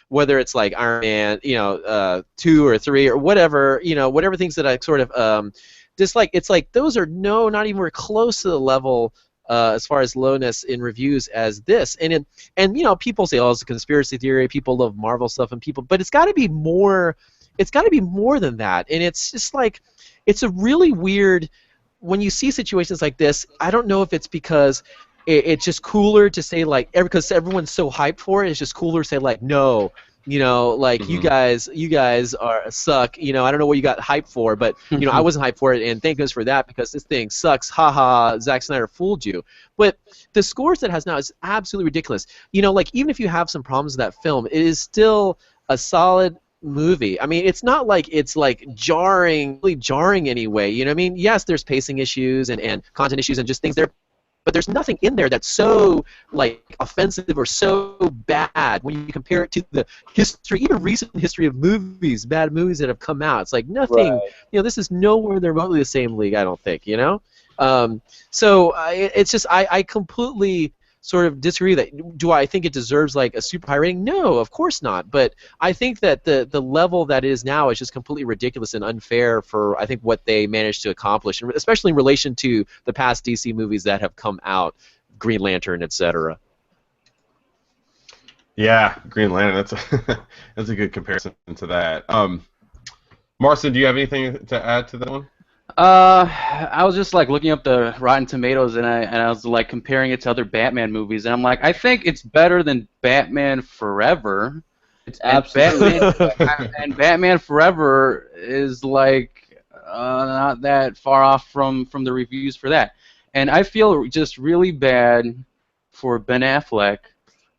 whether it's like Iron Man, 2 or 3 or whatever, whatever things that I sort of dislike, it's like those are not even close to the level as far as lowness in reviews as this. And people say, oh, it's a conspiracy theory, people love Marvel stuff, but it's got to be more. It's got to be more than that. And it's just like, it's a really weird, when you see situations like this, I don't know if it's because it's just cooler to say, like, because everyone's so hyped for it, it's just cooler to say, like, no, like, you guys suck. I don't know what you got hyped for, but I wasn't hyped for it, and thank goodness for that, because this thing sucks. Haha, Zack Snyder fooled you. But the scores that it has now is absolutely ridiculous. Like, even if you have some problems with that film, it is still a solid movie. I mean, it's not like it's like really jarring anyway. You know what I mean? Yes, there's pacing issues and content issues and just things there, but there's nothing in there that's so, like, offensive or so bad when you compare it to the history, even recent history of bad movies that have come out. It's like nothing. Right. This is nowhere remotely the same league, I don't think. So it's just I completely sort of disagree with that. Do I think it deserves like a super high rating? No, of course not. But I think that the level that it is now is just completely ridiculous and unfair for, I think, what they managed to accomplish, and especially in relation to the past DC movies that have come out, Green Lantern, etc. Yeah, Green Lantern. That's a good comparison to that. Marcin, do you have anything to add to that one? I was just like looking up the Rotten Tomatoes, and I was like comparing it to other Batman movies, and I'm like, I think it's better than Batman Forever. It's absolutely. And Batman Forever is like not that far off from the reviews for that. And I feel just really bad for Ben Affleck,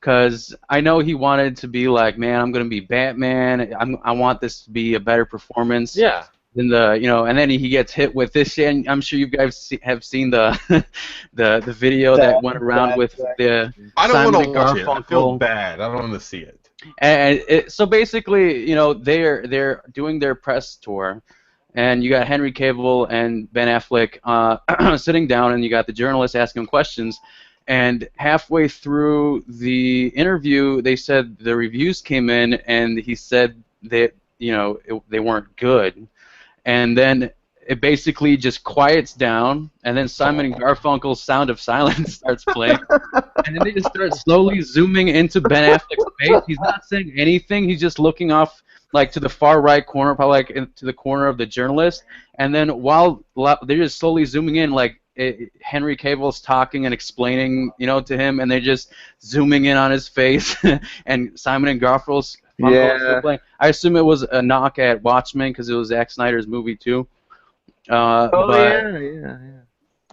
because I know he wanted to be like, man, I'm gonna be Batman. I want this to be a better performance. Yeah. And then he gets hit with this shit. And I'm sure you guys have seen the the video that went around with the I don't Simon want and to watch it. I feel Garfunkel. bad. I don't want to see it. And so basically, they're doing their press tour, and you got Henry Cavill and Ben Affleck sitting down, and you got the journalists asking questions. And halfway through the interview, they said the reviews came in, and he said that they weren't good. And then it basically just quiets down, and then Simon and Garfunkel's Sound of Silence starts playing, and then they just start slowly zooming into Ben Affleck's face. He's not saying anything. He's just looking off, like, to the far right corner, probably like to the corner of the journalist. And then while they're just slowly zooming in, like, Henry Cavill's talking and explaining, to him, and they're just zooming in on his face, and Simon and Garfunkel's. Yeah. I assume it was a knock at Watchmen because it was Zack Snyder's movie too. But yeah.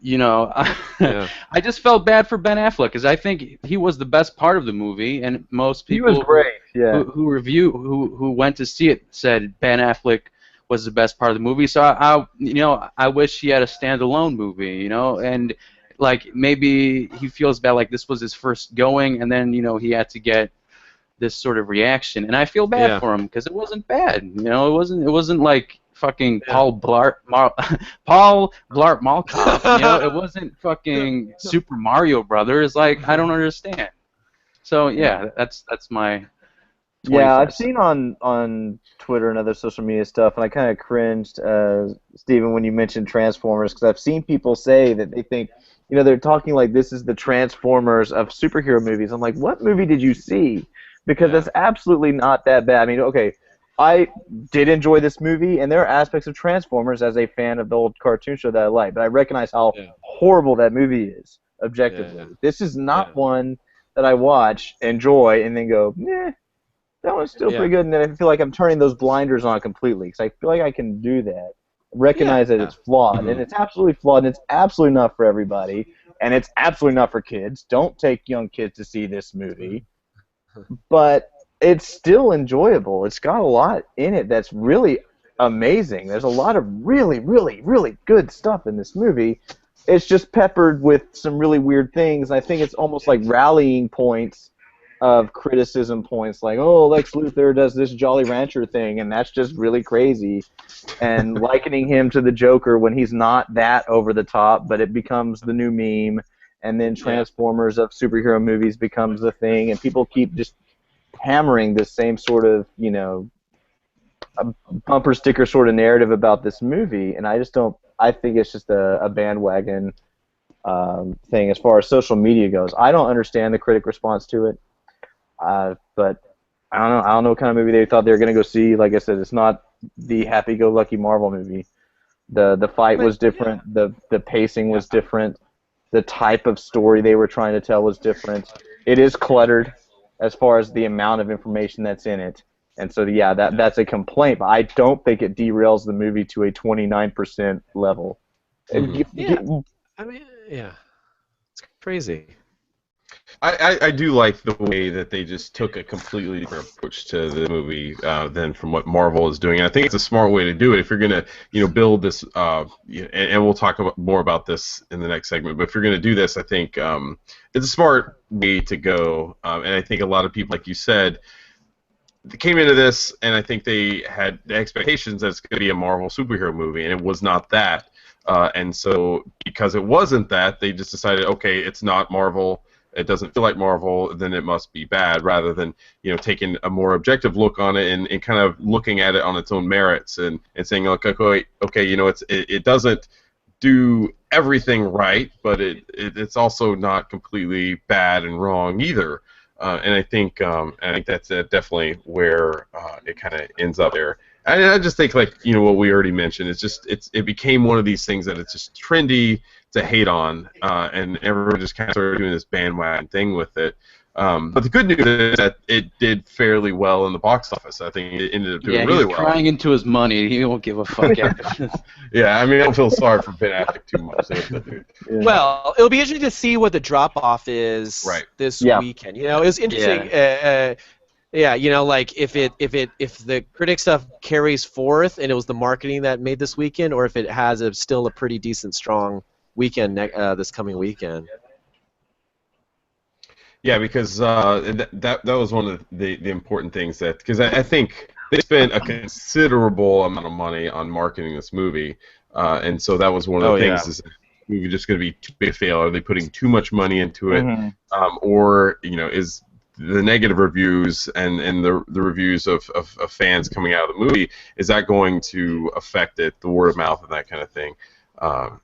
Yeah. I just felt bad for Ben Affleck because I think he was the best part of the movie, and most people He was great. Yeah. who went to see it said Ben Affleck was the best part of the movie. So I wish he had a standalone movie, and like maybe he feels bad like this was his first going, and then he had to get this sort of reaction, and I feel bad for him because it wasn't bad. It wasn't like fucking Paul Blart Mall Cop. It wasn't fucking Super Mario Brothers. Like, I don't understand. So yeah, that's my. Yeah, I've seen on Twitter and other social media stuff, and I kind of cringed, Stephen, when you mentioned Transformers, because I've seen people say that they think, they're talking like this is the Transformers of superhero movies. I'm like, what movie did you see? Because that's absolutely not that bad. I mean, okay, I did enjoy this movie, and there are aspects of Transformers as a fan of the old cartoon show that I like, but I recognize how horrible that movie is, objectively. This is not one that I watch, enjoy, and then go, that one's still pretty good, and then I feel like I'm turning those blinders on completely, because I feel like I can do that. Recognize that it's flawed, and it's absolutely flawed, and it's absolutely not for everybody, and it's absolutely not for kids. Don't take young kids to see this movie. But it's still enjoyable. It's got a lot in it that's really amazing. There's a lot of really, really, really good stuff in this movie. It's just peppered with some really weird things. I think it's almost like rallying points of criticism points, like, oh, Lex Luthor does this Jolly Rancher thing, and that's just really crazy. And likening him to the Joker when he's not that over the top, but it becomes the new meme. And then Transformers of superhero movies becomes the thing, and people keep just hammering this same sort of, a bumper sticker sort of narrative about this movie, and I just don't. I think it's just a bandwagon thing as far as social media goes. I don't understand the critic response to it, but I don't know. I don't know what kind of movie they thought they were going to go see. Like I said, it's not the happy-go-lucky Marvel movie. The fight was different. The pacing was different. The type of story they were trying to tell was different. It is cluttered as far as the amount of information that's in it. And so, that's a complaint, but I don't think it derails the movie to a 29% level. Mm-hmm. It's crazy. I do like the way that they just took a completely different approach to the movie than from what Marvel is doing. And I think it's a smart way to do it. If you're going to, build this, and we'll talk more about this in the next segment. But if you're going to do this, I think it's a smart way to go. And I think a lot of people, like you said, they came into this, and I think they had the expectations that it's going to be a Marvel superhero movie, and it was not that. And so, because it wasn't that, they just decided, okay, it's not Marvel. It doesn't feel like Marvel, then it must be bad, rather than taking a more objective look on it and kind of looking at it on its own merits and saying, like, okay, it doesn't do everything right, but it's also not completely bad and wrong either. And I think that's definitely where it kind of ends up there. And I just think, like, what we already mentioned, it became one of these things that it's just trendy to hate on, and everyone just kind of started doing this bandwagon thing with it. But the good news is that it did fairly well in the box office. I think it ended up doing really well. Yeah, he's crying into his money. He won't give a fuck after this. Yeah, I mean, I don't feel sorry for Ben Affleck too much. Well, it'll be interesting to see what the drop-off is this weekend. It was interesting. Like if the critic stuff carries forth and it was the marketing that made this weekend, or if it has still a pretty decent, strong weekend this coming weekend. Yeah, because that was one of the important things, that because I think they spent a considerable amount of money on marketing this movie, and so that was one of the things. Is the movie just going to be too big a fail? Are they putting too much money into it, or is the negative reviews and the reviews of fans coming out of the movie, is that going to affect it, the word of mouth and that kind of thing?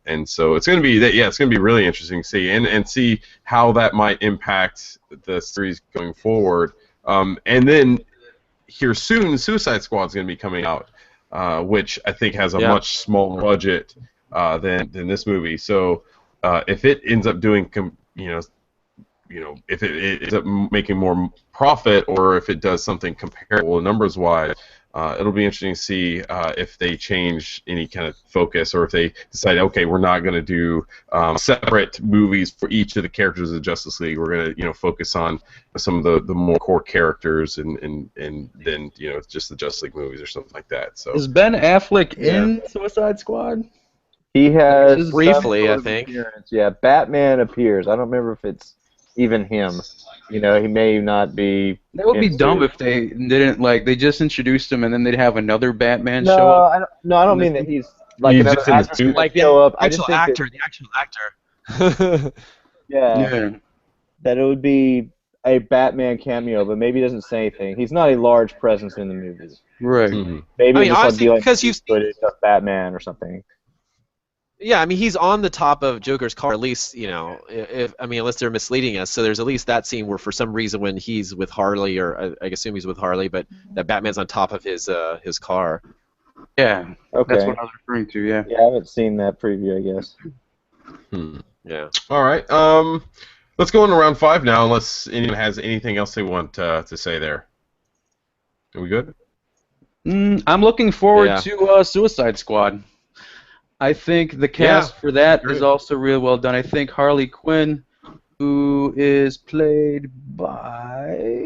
And so it's going to be it's going to be really interesting to see and see how that might impact the series going forward. And then here soon, Suicide Squad is going to be coming out, which I think has a much smaller budget than this movie. So if it ends up doing if it ends up making more profit, or if it does something comparable numbers-wise, it'll be interesting to see if they change any kind of focus, or if they decide, okay, we're not going to do separate movies for each of the characters of the Justice League. We're going to focus on some of the more core characters, and then just the Justice League movies or something like that. So is Ben Affleck in Suicide Squad? He has briefly, I think. Appearance. Yeah, Batman appears. I don't remember if it's even him. He may not be. That would be dumb if they didn't, like, they just introduced him and then they'd have another Batman show up. I don't mean that he's like he's another just in actor the suit. Like the show up. actual actor, the actual actor. That it would be a Batman cameo, but maybe he doesn't say anything. He's not a large presence in the movies. Right. Mm-hmm. Maybe honestly, because you've seen footage of Batman or something. Yeah, I mean, he's on the top of Joker's car, at least, unless they're misleading us. So there's at least that scene where, for some reason, when he's with Harley, or I assume he's with Harley, but that Batman's on top of his car. Yeah, okay. That's what I was referring to, yeah. Yeah, I haven't seen that preview, I guess. Yeah. All right. Let's go into round 5 now, unless anyone has anything else they want to say there. Are we good? I'm looking forward Yeah. to Suicide Squad. I think the cast for that is also really well done. I think Harley Quinn, who is played by...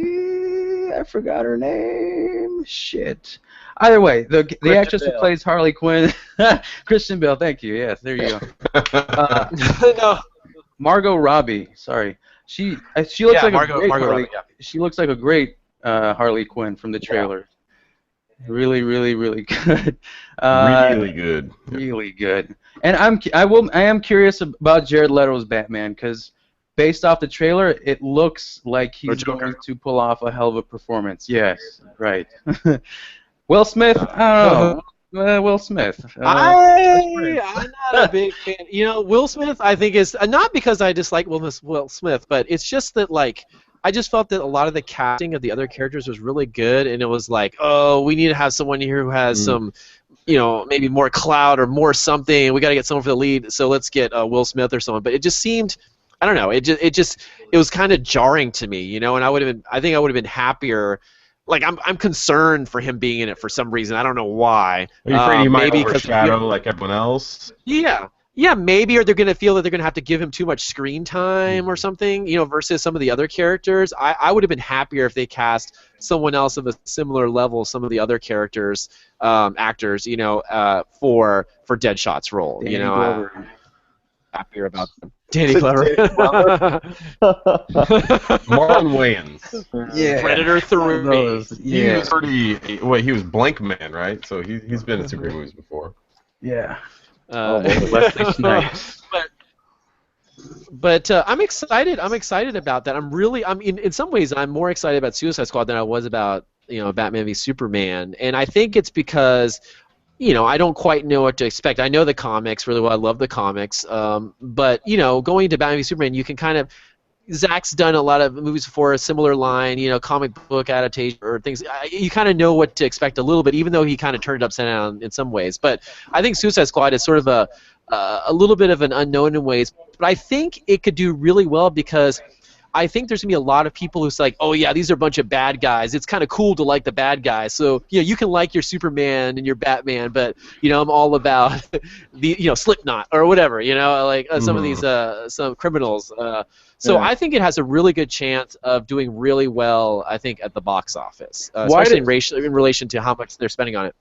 I forgot her name. Shit. Either way, the actress who plays Harley Quinn, Christian Bale. Thank you. Yes, there you go. No. Margot Robbie. Sorry, she looks like Margot a great Harley. Robbie, yeah. She looks like a great Harley Quinn from the trailer. Really, really, really good. Really good. Really good. And I am curious about Jared Leto's Batman because based off the trailer, it looks like he's going to pull off a hell of a performance. Yes, right. Will Smith, I don't know. Will Smith. I'm not a big fan. You know, Will Smith, I think, is not because I dislike Will Smith, but it's just that, like, I just felt that a lot of the casting of the other characters was really good, and it was like, oh, we need to have someone here who has some, you know, maybe more clout or more something. We got to get someone for the lead, so let's get Will Smith or someone. But it just seemed, I don't know, it was kind of jarring to me, you know. And I think I would have been happier. Like, I'm concerned for him being in it for some reason. I don't know why. Are you afraid he might maybe overshadow like everyone else? Yeah, maybe, or they're going to feel that they're going to have to give him too much screen time or something, you know, versus some of the other characters. I would have been happier if they cast someone else of a similar level, some of the other characters, actors, you know, for Deadshot's role. Danny you know, Glover. Happier about them. Danny Glover. Marlon Wayans. Yeah. Predator 3. He was pretty. Wait, he was Blank Man, right? So he's been in some great movies before. Yeah. Wesley Snipes. But I'm excited. I'm excited about that. In some ways, I'm more excited about Suicide Squad than I was about, you know, Batman v Superman. And I think it's because, you know, I don't quite know what to expect. I know the comics really well. I love the comics. But, you know, going to Batman v Superman, you can kind of... Zach's done a lot of movies before, a similar line, you know, comic book adaptation or things. You kind of know what to expect a little bit, even though he kind of turned it upside down in some ways. But I think Suicide Squad is sort of a little bit of an unknown in ways. But I think it could do really well because I think there's going to be a lot of people who's like, oh, yeah, these are a bunch of bad guys. It's kind of cool to like the bad guys. So, you know, you can like your Superman and your Batman, but, you know, I'm all about the, you know, Slipknot or whatever, you know, like some of these, some criminals. So I think it has a really good chance of doing really well, I think, at the box office, especially in relation to how much they're spending on it.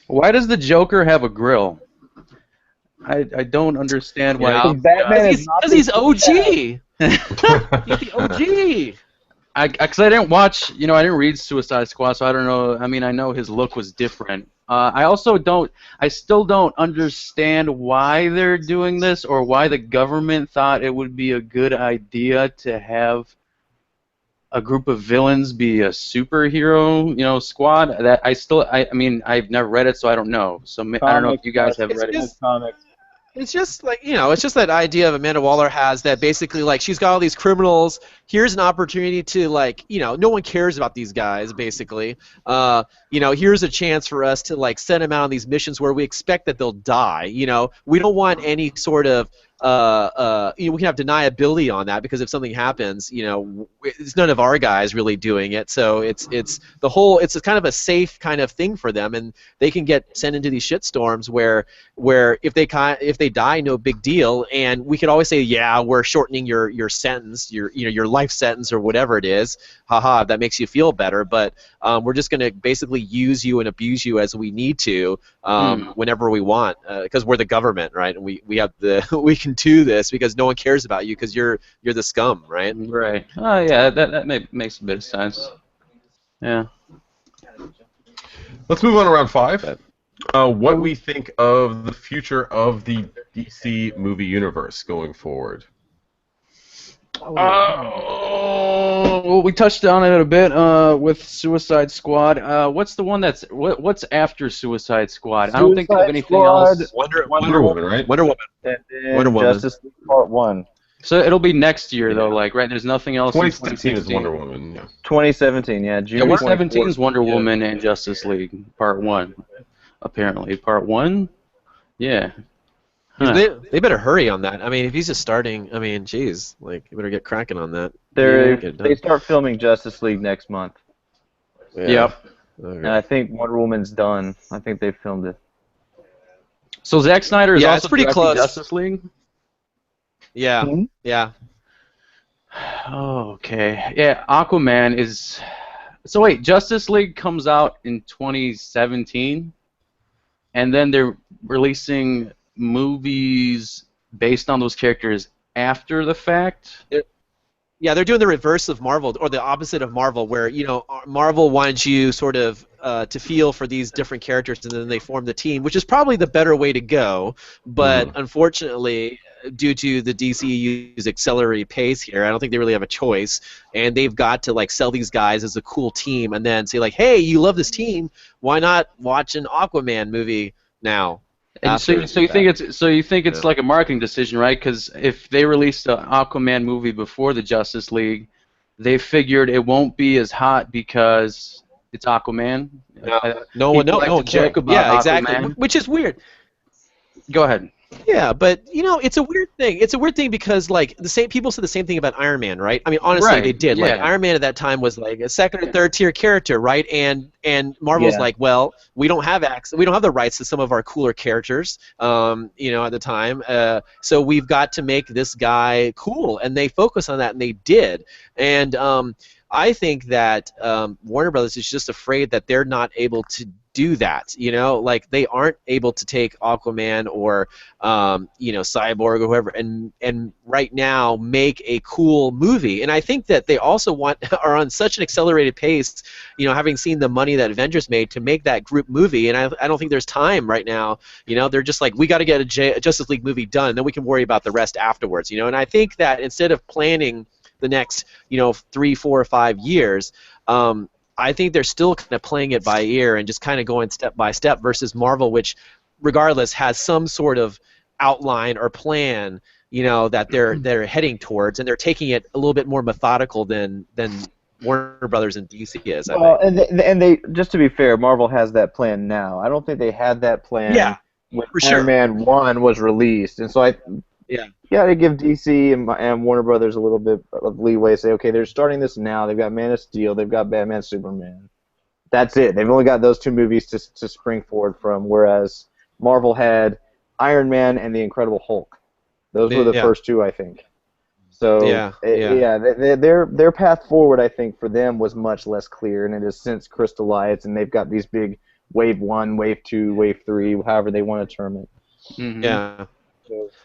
Why does the Joker have a grill? I don't understand why. Yeah. Because he's OG. He's the OG. Because I didn't watch, you know, I didn't read Suicide Squad, so I don't know. I mean, I know his look was different. I still don't understand why they're doing this or why the government thought it would be a good idea to have a group of villains be a superhero, you know, squad. That I mean, I've never read it, so I don't know. So I don't know if you guys have read it. It's just like, you know, it's just that idea of Amanda Waller has that basically, like, she's got all these criminals. Here's an opportunity to, like, you know, no one cares about these guys, basically. You know, here's a chance for us to, like, send them out on these missions where we expect that they'll die. You know, we don't want any sort of, you know, we can have deniability on that because if something happens, you know, it's none of our guys really doing it. So it's a kind of a safe kind of thing for them, and they can get sent into these shitstorms where if they die, no big deal, and we could always say, yeah, we're shortening your sentence, your life sentence or whatever it is. Haha, that makes you feel better, but we're just going to basically use you and abuse you as we need to whenever we want because we're the government, right? And we have we can do this because no one cares about you because you're the scum, right? Right. Oh yeah, that makes a bit of sense. Yeah. Let's move on to round 5. What we think of the future of the DC movie universe going forward? Well, we touched on it a bit with Suicide Squad. What's the one what's after Suicide Squad? I don't think they have anything else. Wonder Woman, right? Wonder Woman. Justice League Part 1. So it'll be next year, though, like, right? There's nothing else. 2017 is Wonder Woman. Yeah. 2017, yeah. June 2017 is Wonder Woman and Justice League Part 1. Apparently, Part 1. Yeah. They better hurry on that. I mean, if he's just starting, I mean, geez, like you better get cracking on that. They start filming Justice League next month, Yeah. Yep. Okay. and I think Wonder Woman's done. I think they filmed it. So Zack Snyder is Yeah, also it's pretty directing close. Justice League? Yeah. Hmm? Yeah. Oh, okay. Yeah, Aquaman is... So wait, Justice League comes out in 2017, and then they're releasing movies based on those characters after the fact? Yeah, they're doing the reverse of Marvel, or the opposite of Marvel, where Marvel wanted you sort of to feel for these different characters, and then they form the team, which is probably the better way to go. But unfortunately, due to the DCU's accelerated pace here, I don't think they really have a choice, and they've got to like sell these guys as a cool team, and then say like, hey, you love this team, why not watch an Aquaman movie now? And so you think it's Yeah. like a marketing decision, right? Because if they released an Aquaman movie before the Justice League, they figured it won't be as hot because it's Aquaman. No one People cares. joke about Yeah, exactly. Aquaman. Which is weird. Go ahead. Yeah, but it's a weird thing. It's a weird thing because like the same people said the same thing about Iron Man, right? I mean, honestly, Right, they did. Like yeah. Iron Man at that time was like a second or third tier character, right? And Marvel's like, well, we don't have the rights to some of our cooler characters, at the time. So we've got to make this guy cool, and they focus on that, and they did. And I think that Warner Brothers is just afraid that they're not able to do that. Like they aren't able to take Aquaman or Cyborg or whoever and right now make a cool movie. And I think that they also are on such an accelerated pace, having seen the money that Avengers made, to make that group movie. And I don't think there's time right now. They're just like, we got to get a Justice League movie done, and then we can worry about the rest afterwards. And I think that instead of planning the next 3, 4, or 5 years, I think they're still kind of playing it by ear and just kind of going step by step, versus Marvel, which regardless has some sort of outline or plan that they're heading towards, and they're taking it a little bit more methodical than Warner Brothers and DC is. I think. And they just to be fair, Marvel has that plan now. I don't think they had that plan when for sure. Iron Man 1 was released, and so you got to give DC and Warner Brothers a little bit of leeway. Say, okay, they're starting this now. They've got Man of Steel. They've got Batman, Superman. That's it. They've only got those 2 movies to spring forward from, whereas Marvel had Iron Man and the Incredible Hulk. Those were the first 2, I think. So their path forward, I think, for them was much less clear, and it has since crystallized, and they've got these big Wave 1, Wave 2, Wave 3, however they want to term it. Mm-hmm. Yeah.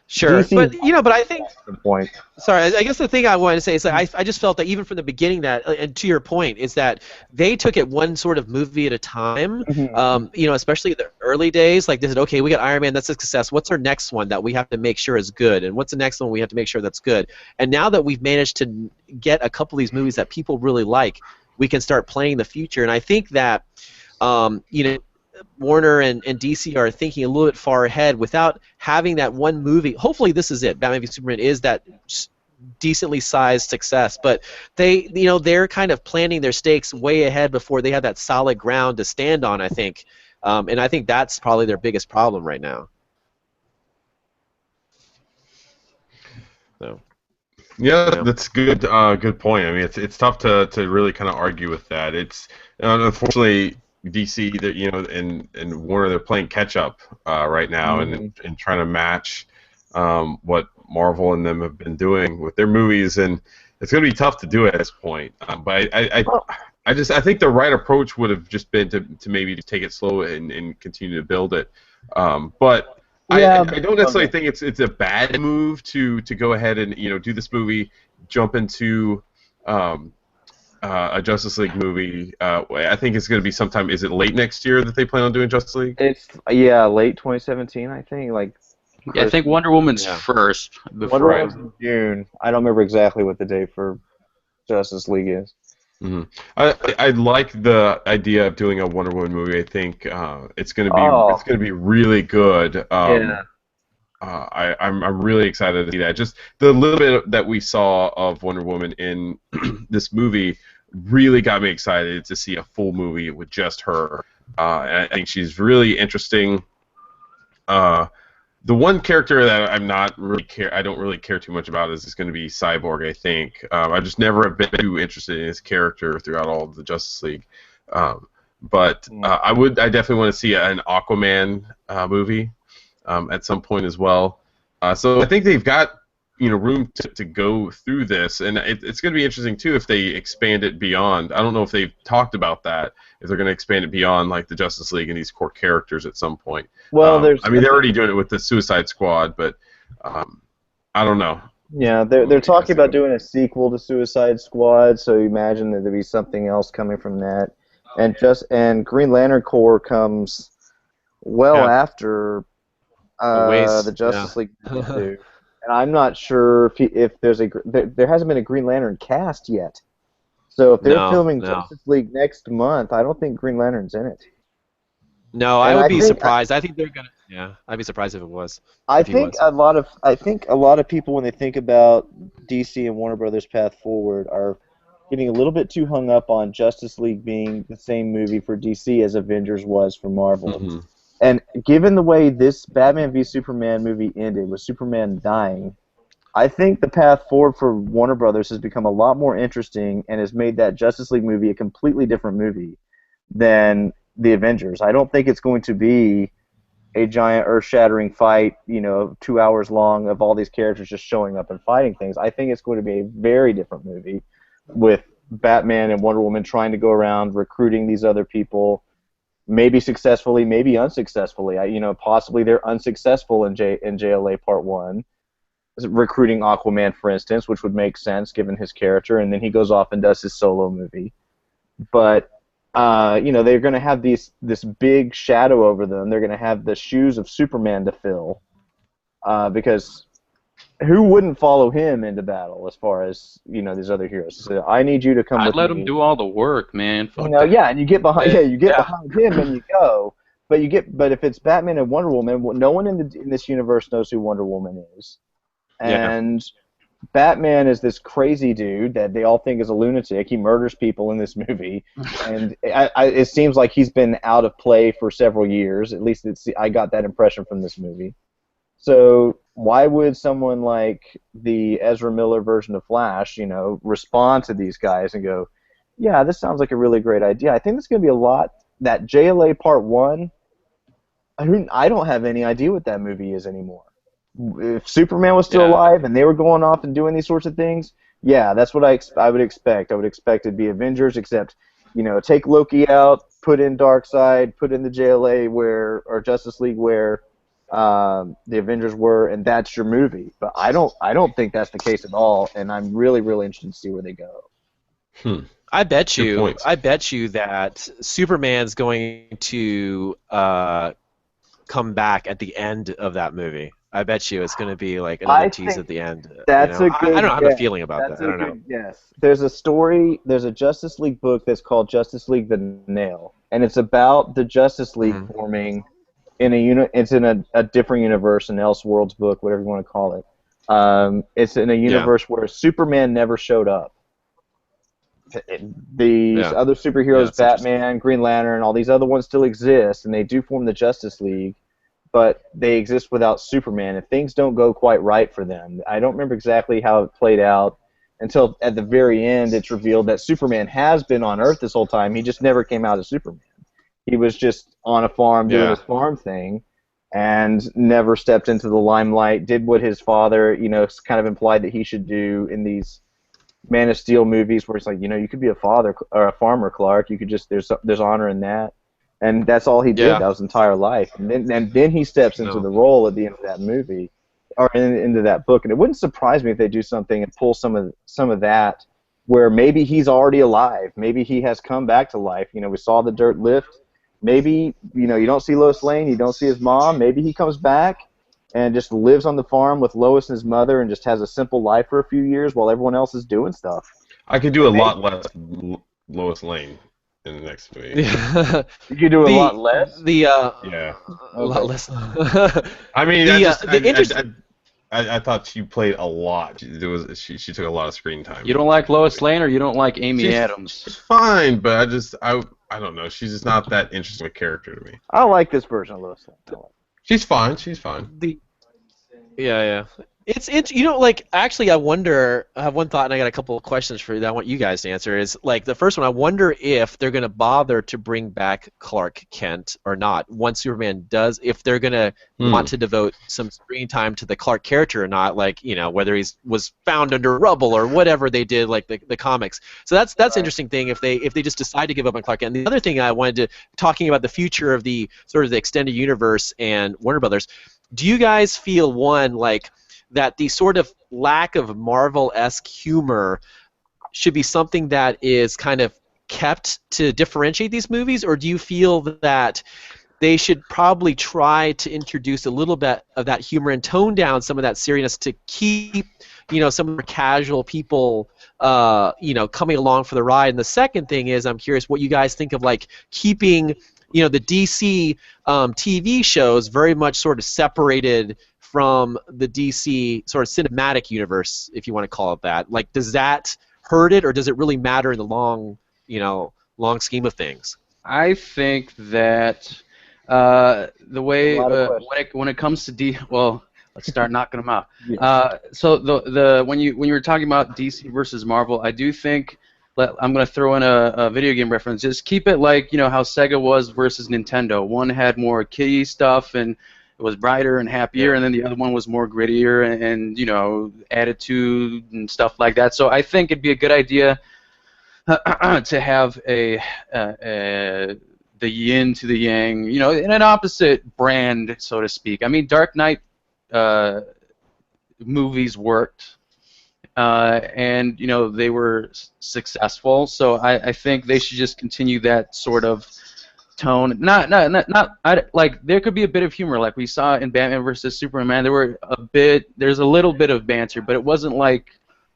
Sure, DC, but I think. The point. Sorry, I guess the thing I wanted to say is that I just felt that even from the beginning and to your point, is that they took it one sort of movie at a time. Mm-hmm. Especially the early days, like they said, okay, we got Iron Man, that's a success. What's our next one that we have to make sure is good, and what's the next one we have to make sure that's good? And now that we've managed to get a couple of these movies that people really like, we can start planning the future. And I think that, Warner and DC are thinking a little bit far ahead without having that one movie. Hopefully this is it. Batman v Superman is that decently sized success, but they're kind of planting their stakes way ahead before they have that solid ground to stand on, I think. And I think that's probably their biggest problem right now. So. Yeah, that's good. Good point. I mean, it's tough to really kind of argue with that. It's unfortunately DC that and Warner, they're playing catch up right now and trying to match what Marvel and them have been doing with their movies, and it's going to be tough to do at this point. But I think the right approach would have just been to maybe just take it slow and continue to build it. But I don't necessarily think it's a bad move to go ahead and do this movie, jump into a Justice League movie. I think it's going to be sometime. Is it late next year that they plan on doing Justice League? It's late 2017, I think. I think Wonder Woman's first. Wonder Woman's in June. I don't remember exactly what the date for Justice League is. Mm-hmm. I like the idea of doing a Wonder Woman movie. I think it's going to be really good. I'm really excited to see that. Just the little bit that we saw of Wonder Woman in this movie really got me excited to see a full movie with just her. And I think she's really interesting. The one character that I don't really care too much about is going to be Cyborg. I think I just never have been too interested in his character throughout all of the Justice League. But I definitely want to see an Aquaman movie at some point as well. So I think they've got room to go through this, and it's going to be interesting too if they expand it beyond. I don't know if they've talked about that, if they're going to expand it beyond like the Justice League and these core characters at some point. Well, they're already doing it with the Suicide Squad, but I don't know. Yeah, they're talking about doing a sequel to Suicide Squad, so you imagine that there'd be something else coming from that, and Green Lantern Corps comes after the Justice League do. And I'm not sure if there hasn't been a Green Lantern cast yet. So if they're filming Justice League next month, I don't think Green Lantern's in it. No, I would be surprised. I think they're gonna. Yeah, I'd be surprised if it was. I think a lot of people, when they think about DC and Warner Brothers' path forward, are getting a little bit too hung up on Justice League being the same movie for DC as Avengers was for Marvel. Mm-hmm. And given the way this Batman v Superman movie ended, with Superman dying, I think the path forward for Warner Brothers has become a lot more interesting and has made that Justice League movie a completely different movie than the Avengers. I don't think it's going to be a giant earth-shattering fight, 2 hours long of all these characters just showing up and fighting things. I think it's going to be a very different movie with Batman and Wonder Woman trying to go around recruiting these other people. Maybe successfully, maybe unsuccessfully. Possibly they're unsuccessful in JLA Part 1, recruiting Aquaman, for instance, which would make sense given his character, and then he goes off and does his solo movie. But, they're going to have this big shadow over them. They're going to have the shoes of Superman to fill, because who wouldn't follow him into battle as far as, these other heroes? So I need you to come with me. I'd let him do all the work, man. And you get behind behind him and you go. But if it's Batman and Wonder Woman, no one in this universe knows who Wonder Woman is. And Batman is this crazy dude that they all think is a lunatic. He murders people in this movie, and it seems like he's been out of play for several years. At least I got that impression from this movie. So why would someone like the Ezra Miller version of Flash, respond to these guys and go, yeah, this sounds like a really great idea. I think there's going to be a lot. That JLA Part 1, I don't have any idea what that movie is anymore. If Superman was still alive and they were going off and doing these sorts of things, yeah, that's what I would expect. I would expect it to be Avengers, except, take Loki out, put in Darkseid, put in the JLA or Justice League where the Avengers were, and that's your movie. But I don't think that's the case at all, and I'm really, really interested to see where they go. I bet you that Superman's going to come back at the end of that movie. I bet you it's going to be like another tease at the end. That's a good. I don't have a feeling about that. I don't know. Yes, there's a story. There's a Justice League book that's called Justice League: The Nail, and it's about the Justice League forming in a It's in a different universe, an Elseworlds book, whatever you want to call it. It's in a universe where Superman never showed up. These other superheroes, Batman, Green Lantern, all these other ones still exist, and they do form the Justice League, but they exist without Superman, and things don't go quite right for them. I don't remember exactly how it played out until at the very end it's revealed that Superman has been on Earth this whole time. He just never came out as Superman. He was just on a farm doing his farm thing and never stepped into the limelight, did what his father, kind of implied that he should do in these Man of Steel movies where it's like, you could be a father or a farmer, Clark. You could just there's honor in that, and that's all he did. That was his entire life, and then he steps into the role at the end of that movie, or into that book. And it wouldn't surprise me if they do something and pull some of that, where maybe he's already alive, maybe he has come back to life. We saw the dirt lift. Maybe you don't see Lois Lane, you don't see his mom. Maybe he comes back and just lives on the farm with Lois and his mother and just has a simple life for a few years while everyone else is doing stuff. I could do a lot less Lois Lane in the next movie. You could do a lot less? A lot less. I mean, I thought she played a lot. She took a lot of screen time. You don't like Lois Lane, or you don't like Amy Adams? She's fine, but I don't know. She's just not that interesting a character to me. I like this version of Lois Lane. She's fine. She's fine. Yeah. You know, like, actually, I wonder. I have one thought, and I got a couple of questions for you that I want you guys to answer. Is like the first one. I wonder if they're going to bother to bring back Clark Kent or not once Superman does. If they're going to want to devote some screen time to the Clark character or not, like, you know, whether was found under rubble or whatever they did, like the comics. So that's an interesting thing if they just decide to give up on Clark Kent. And the other thing I wanted to talking about the future of the sort of the extended universe and Warner Brothers. Do you guys feel like that the sort of lack of Marvel-esque humor should be something that is kind of kept to differentiate these movies, or do you feel that they should probably try to introduce a little bit of that humor and tone down some of that seriousness to keep, you know, some of the casual people, you know, coming along for the ride? And the second thing is, I'm curious what you guys think of like keeping, you know, the DC TV shows very much sort of separated from the DC sort of cinematic universe, if you want to call it that. Like, does that hurt it, or does it really matter in the long scheme of things? I think that the way when it comes to well, let's start knocking them out. Yes. So when you were talking about DC versus Marvel, I do think I'm going to throw in a video game reference. Just keep it like, you know, how Sega was versus Nintendo. One had more kiddie stuff and it was brighter and happier, and then the other one was more grittier and you know, attitude and stuff like that. So I think it'd be a good idea to have the yin to the yang, you know, in an opposite brand, so to speak. I mean, Dark Knight movies worked, and you know, they were successful. So I think they should just continue that sort of tone. Like, there could be a bit of humor, like we saw in Batman versus Superman. There's a little bit of banter, but it wasn't like,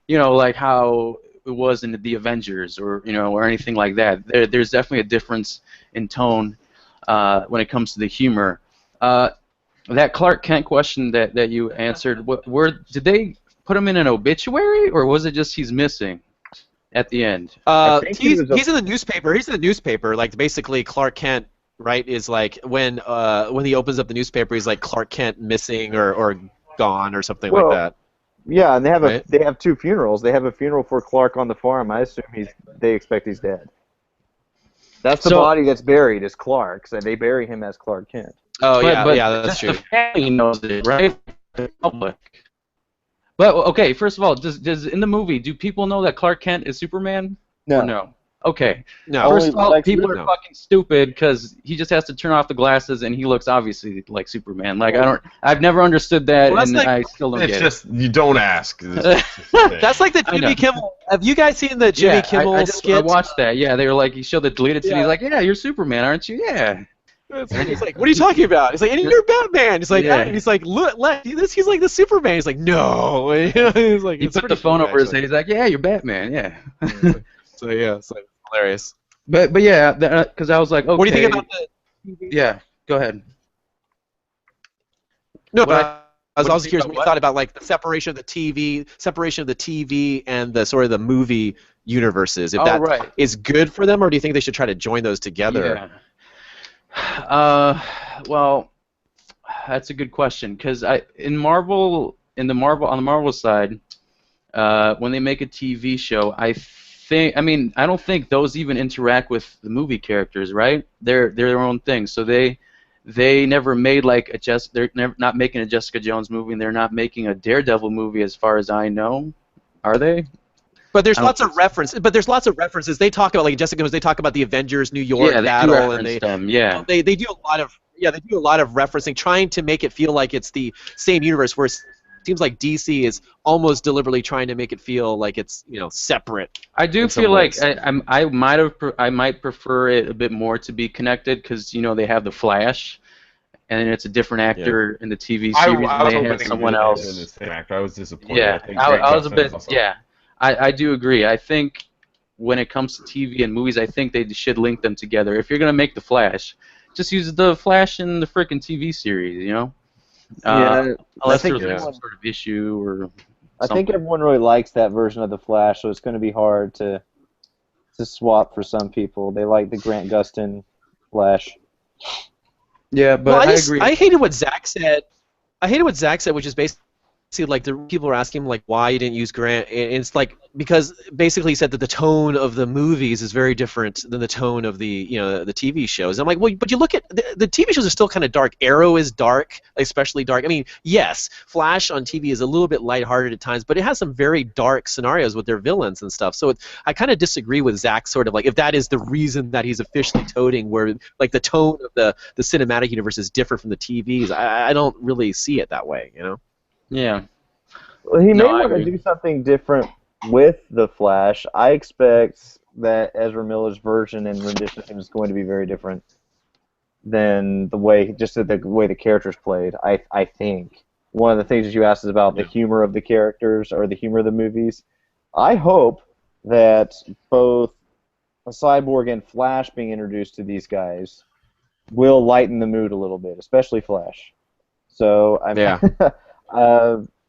you know, like how it was in the Avengers or, you know, or anything like that. There's definitely a difference in tone when it comes to the humor. That Clark Kent question that you answered, did they put him in an obituary, or was it just he's missing at the end? He's in the newspaper. He's in the newspaper. Like, basically, Clark Kent, right, is like when he opens up the newspaper, he's like Clark Kent missing or gone or something like that. Yeah, and they have two funerals. They have a funeral for Clark on the farm. I assume they expect he's dead. That's the body that's buried is Clark's, and they bury him as Clark Kent. Oh, but yeah, that's true. The family knows it, right? The public. But okay, first of all, does in the movie, do people know that Clark Kent is Superman? No. Or no. Okay. No. First of all, people are no. fucking stupid because he just has to turn off the glasses and he looks obviously like Superman. Like, I've never understood that, Well, and like, I still don't get It's just, you don't ask. That's like the Jimmy Kimmel. Have you guys seen the Jimmy Kimmel skit? I watched that. Yeah, they were like, he showed the deleted scene. He's like, yeah, you're Superman, aren't you? Yeah. He's like, what are you talking about? He's like, and you're Batman. He's like, and he's like, look, he's like the Superman. He's like, no. He's like, he put the phone over his head. He's like, yeah, you're Batman. Yeah. So yeah, it's like hilarious. But yeah, because I was like, okay. What do you think about the? Yeah, go ahead. No, but I was curious what you thought about like the separation of the TV and the sort of the movie universes. If that is good for them, or do you think they should try to join those together? Yeah. Well, that's a good question, because on the Marvel side, when they make a TV show, I don't think those even interact with the movie characters, right? They're their own thing. So they never made like they're not making a Jessica Jones movie, and they're not making a Daredevil movie, as far as I know. Are they? But there's lots of references. But there's lots of references. They talk about, like Jessica Jones. They talk about the Avengers New York battle, and they do a lot of referencing, trying to make it feel like it's the same universe. Where it seems like DC is almost deliberately trying to make it feel like it's, you know, separate. I do feel like I might prefer it a bit more to be connected, because, you know, they have the Flash, and it's a different actor in the TV series. They have someone else. I was disappointed. Yeah, I was a bit. Yeah. I do agree. I think when it comes to TV and movies, I think they should link them together. If you're going to make the Flash, just use the Flash in the frickin' TV series, you know? Unless there's some sort of issue or something. I think everyone really likes that version of the Flash, so it's going to be hard to swap for some people. They like the Grant Gustin Flash. Yeah, but I agree. I hated what Zach said. Which is basically like the people were asking him like why you didn't use Grant, and it's like because basically he said that the tone of the movies is very different than the tone of the the TV shows. I'm like, well, but you look at the TV shows are still kind of dark. Arrow is dark, especially dark. I mean, yes, Flash on TV is a little bit lighthearted at times, but it has some very dark scenarios with their villains and stuff. So I kind of disagree with Zach, sort of like if that is the reason that he's officially toting, where like the tone of the cinematic universe is different from the TVs. I don't really see it that way, Yeah. Well, he No, may I want to agree. do something different with the Flash. I expect that Ezra Miller's version and rendition of him is going to be very different than the way the character's played. I think one of the things that you asked is about the humor of the characters or the humor of the movies. I hope that both a Cyborg and Flash being introduced to these guys will lighten the mood a little bit, especially Flash. So I'm Yeah.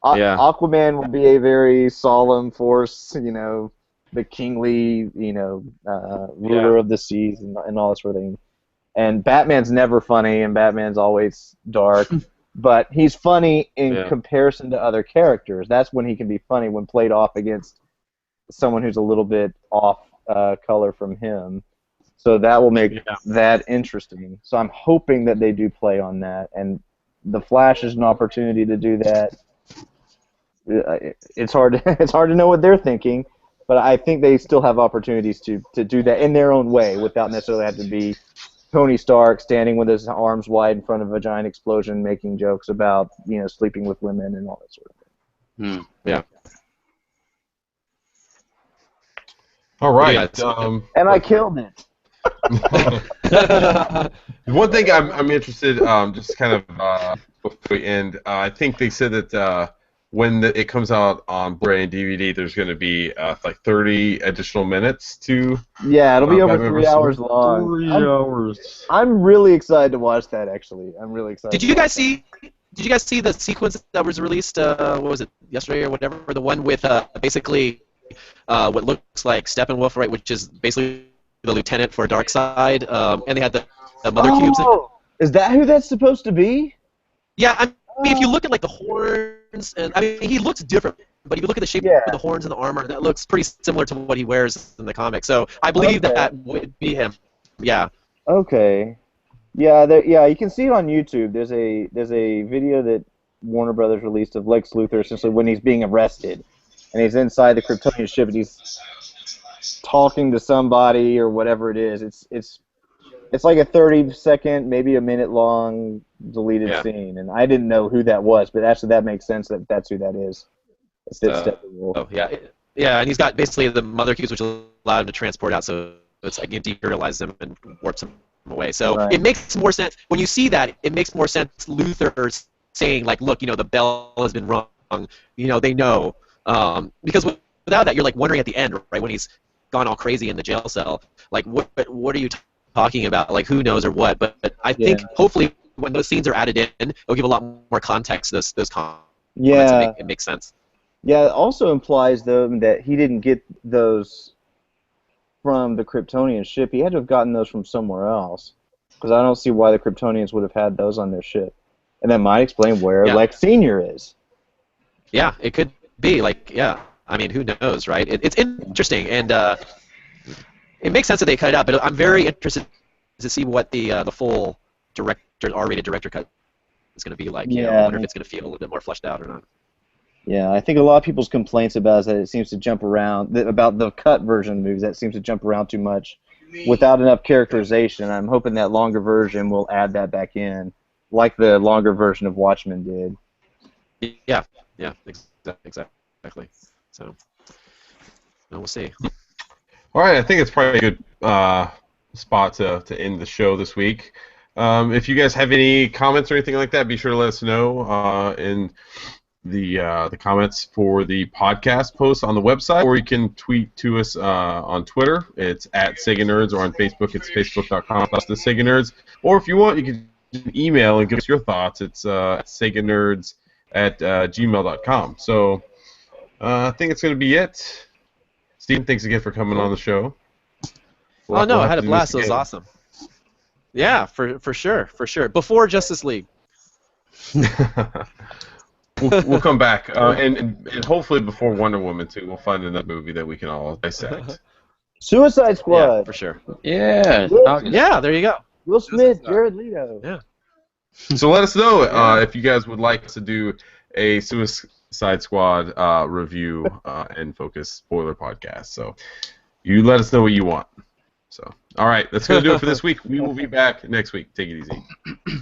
Yeah. Aquaman will be a very solemn force, the kingly, ruler of the seas and all that sort of thing. And Batman's never funny, and Batman's always dark, but he's funny in comparison to other characters. That's when he can be funny, when played off against someone who's a little bit off color from him. So that will make that interesting. So I'm hoping that they do play on that, and the Flash is an opportunity to do that. It's hard to know what they're thinking, but I think they still have opportunities to do that in their own way without necessarily having to be Tony Stark standing with his arms wide in front of a giant explosion, making jokes about sleeping with women and all that sort of thing. Yeah. All right. And I killed it. One thing I'm interested, just kind of before we end, I think they said that when it comes out on Blu-ray and DVD, there's going to be like 30 additional minutes to. Yeah, it'll be over Batman 3 vs. hours long. 3 hours. I'm really excited to watch that. Actually, I'm really excited. Did you guys see the sequence that was released? What was it, yesterday or whatever? The one with basically what looks like Steppenwolf, right? Which is basically the lieutenant for Darkseid, and they had the mother cubes. Is that who that's supposed to be? Yeah, I mean, if you look at like the horns, and I mean, he looks different. But if you look at the shape of the horns and the armor, that looks pretty similar to what he wears in the comic. So I believe that would be him. Yeah. Okay. Yeah, you can see it on YouTube. There's a video that Warner Brothers released of Lex Luthor essentially when he's being arrested, and he's inside the Kryptonian ship and he's talking to somebody or whatever it is. It's like a 30-second, maybe a minute long deleted scene, and I didn't know who that was, but actually that makes sense that that's who that is. It's Steppenwolf. Yeah, and he's got basically the mother cubes which allow him to transport out, so it's like it dematerializes him and warps him away. So it makes more sense when you see that. It makes more sense. Luthor saying like, "Look, the bell has been rung. They know." Because without that, you're like wondering at the end, right, when he's gone all crazy in the jail cell, like what are you talking about? Like who knows or what? But I think hopefully when those scenes are added in, it'll give a lot more context to those comments. Yeah, it makes sense. Yeah, it also implies though that he didn't get those from the Kryptonian ship. He had to have gotten those from somewhere else, because I don't see why the Kryptonians would have had those on their ship. And that might explain where Lex Senior is. Yeah, it could be I mean, who knows, right? It's interesting, and it makes sense that they cut it out. But I'm very interested to see what the full R-rated director cut is going to be like. I wonder if it's going to feel a little bit more fleshed out or not. Yeah, I think a lot of people's complaints about it is that it seems to jump around, about the cut version of the movies, that seems to jump around too much without enough characterization. I'm hoping that longer version will add that back in, like the longer version of Watchmen did. Yeah, exactly. So, we'll see. All right, I think it's probably a good spot to end the show this week. If you guys have any comments or anything like that, be sure to let us know in the comments for the podcast post on the website, or you can tweet to us on Twitter. It's at Sega Nerds, or on Facebook, it's facebook.com/SegaNerds. Or if you want, you can email and give us your thoughts. It's SegaNerds@gmail.com. So I think it's going to be it. Steven, thanks again for coming on the show. I had a blast. It was awesome. Yeah, for sure. Before Justice League. we'll come back, and hopefully before Wonder Woman 2, we'll find another movie that we can all dissect. Suicide Yeah, Squad. for sure. Yeah. Yeah, there you go. Will Smith, Jared Leto. Yeah. So let us know Yeah. if you guys would like us to do a Suicide Squad review and focus spoiler podcast. So you let us know what you want. So all right, that's gonna do it for this week. We will be back next week. Take it easy.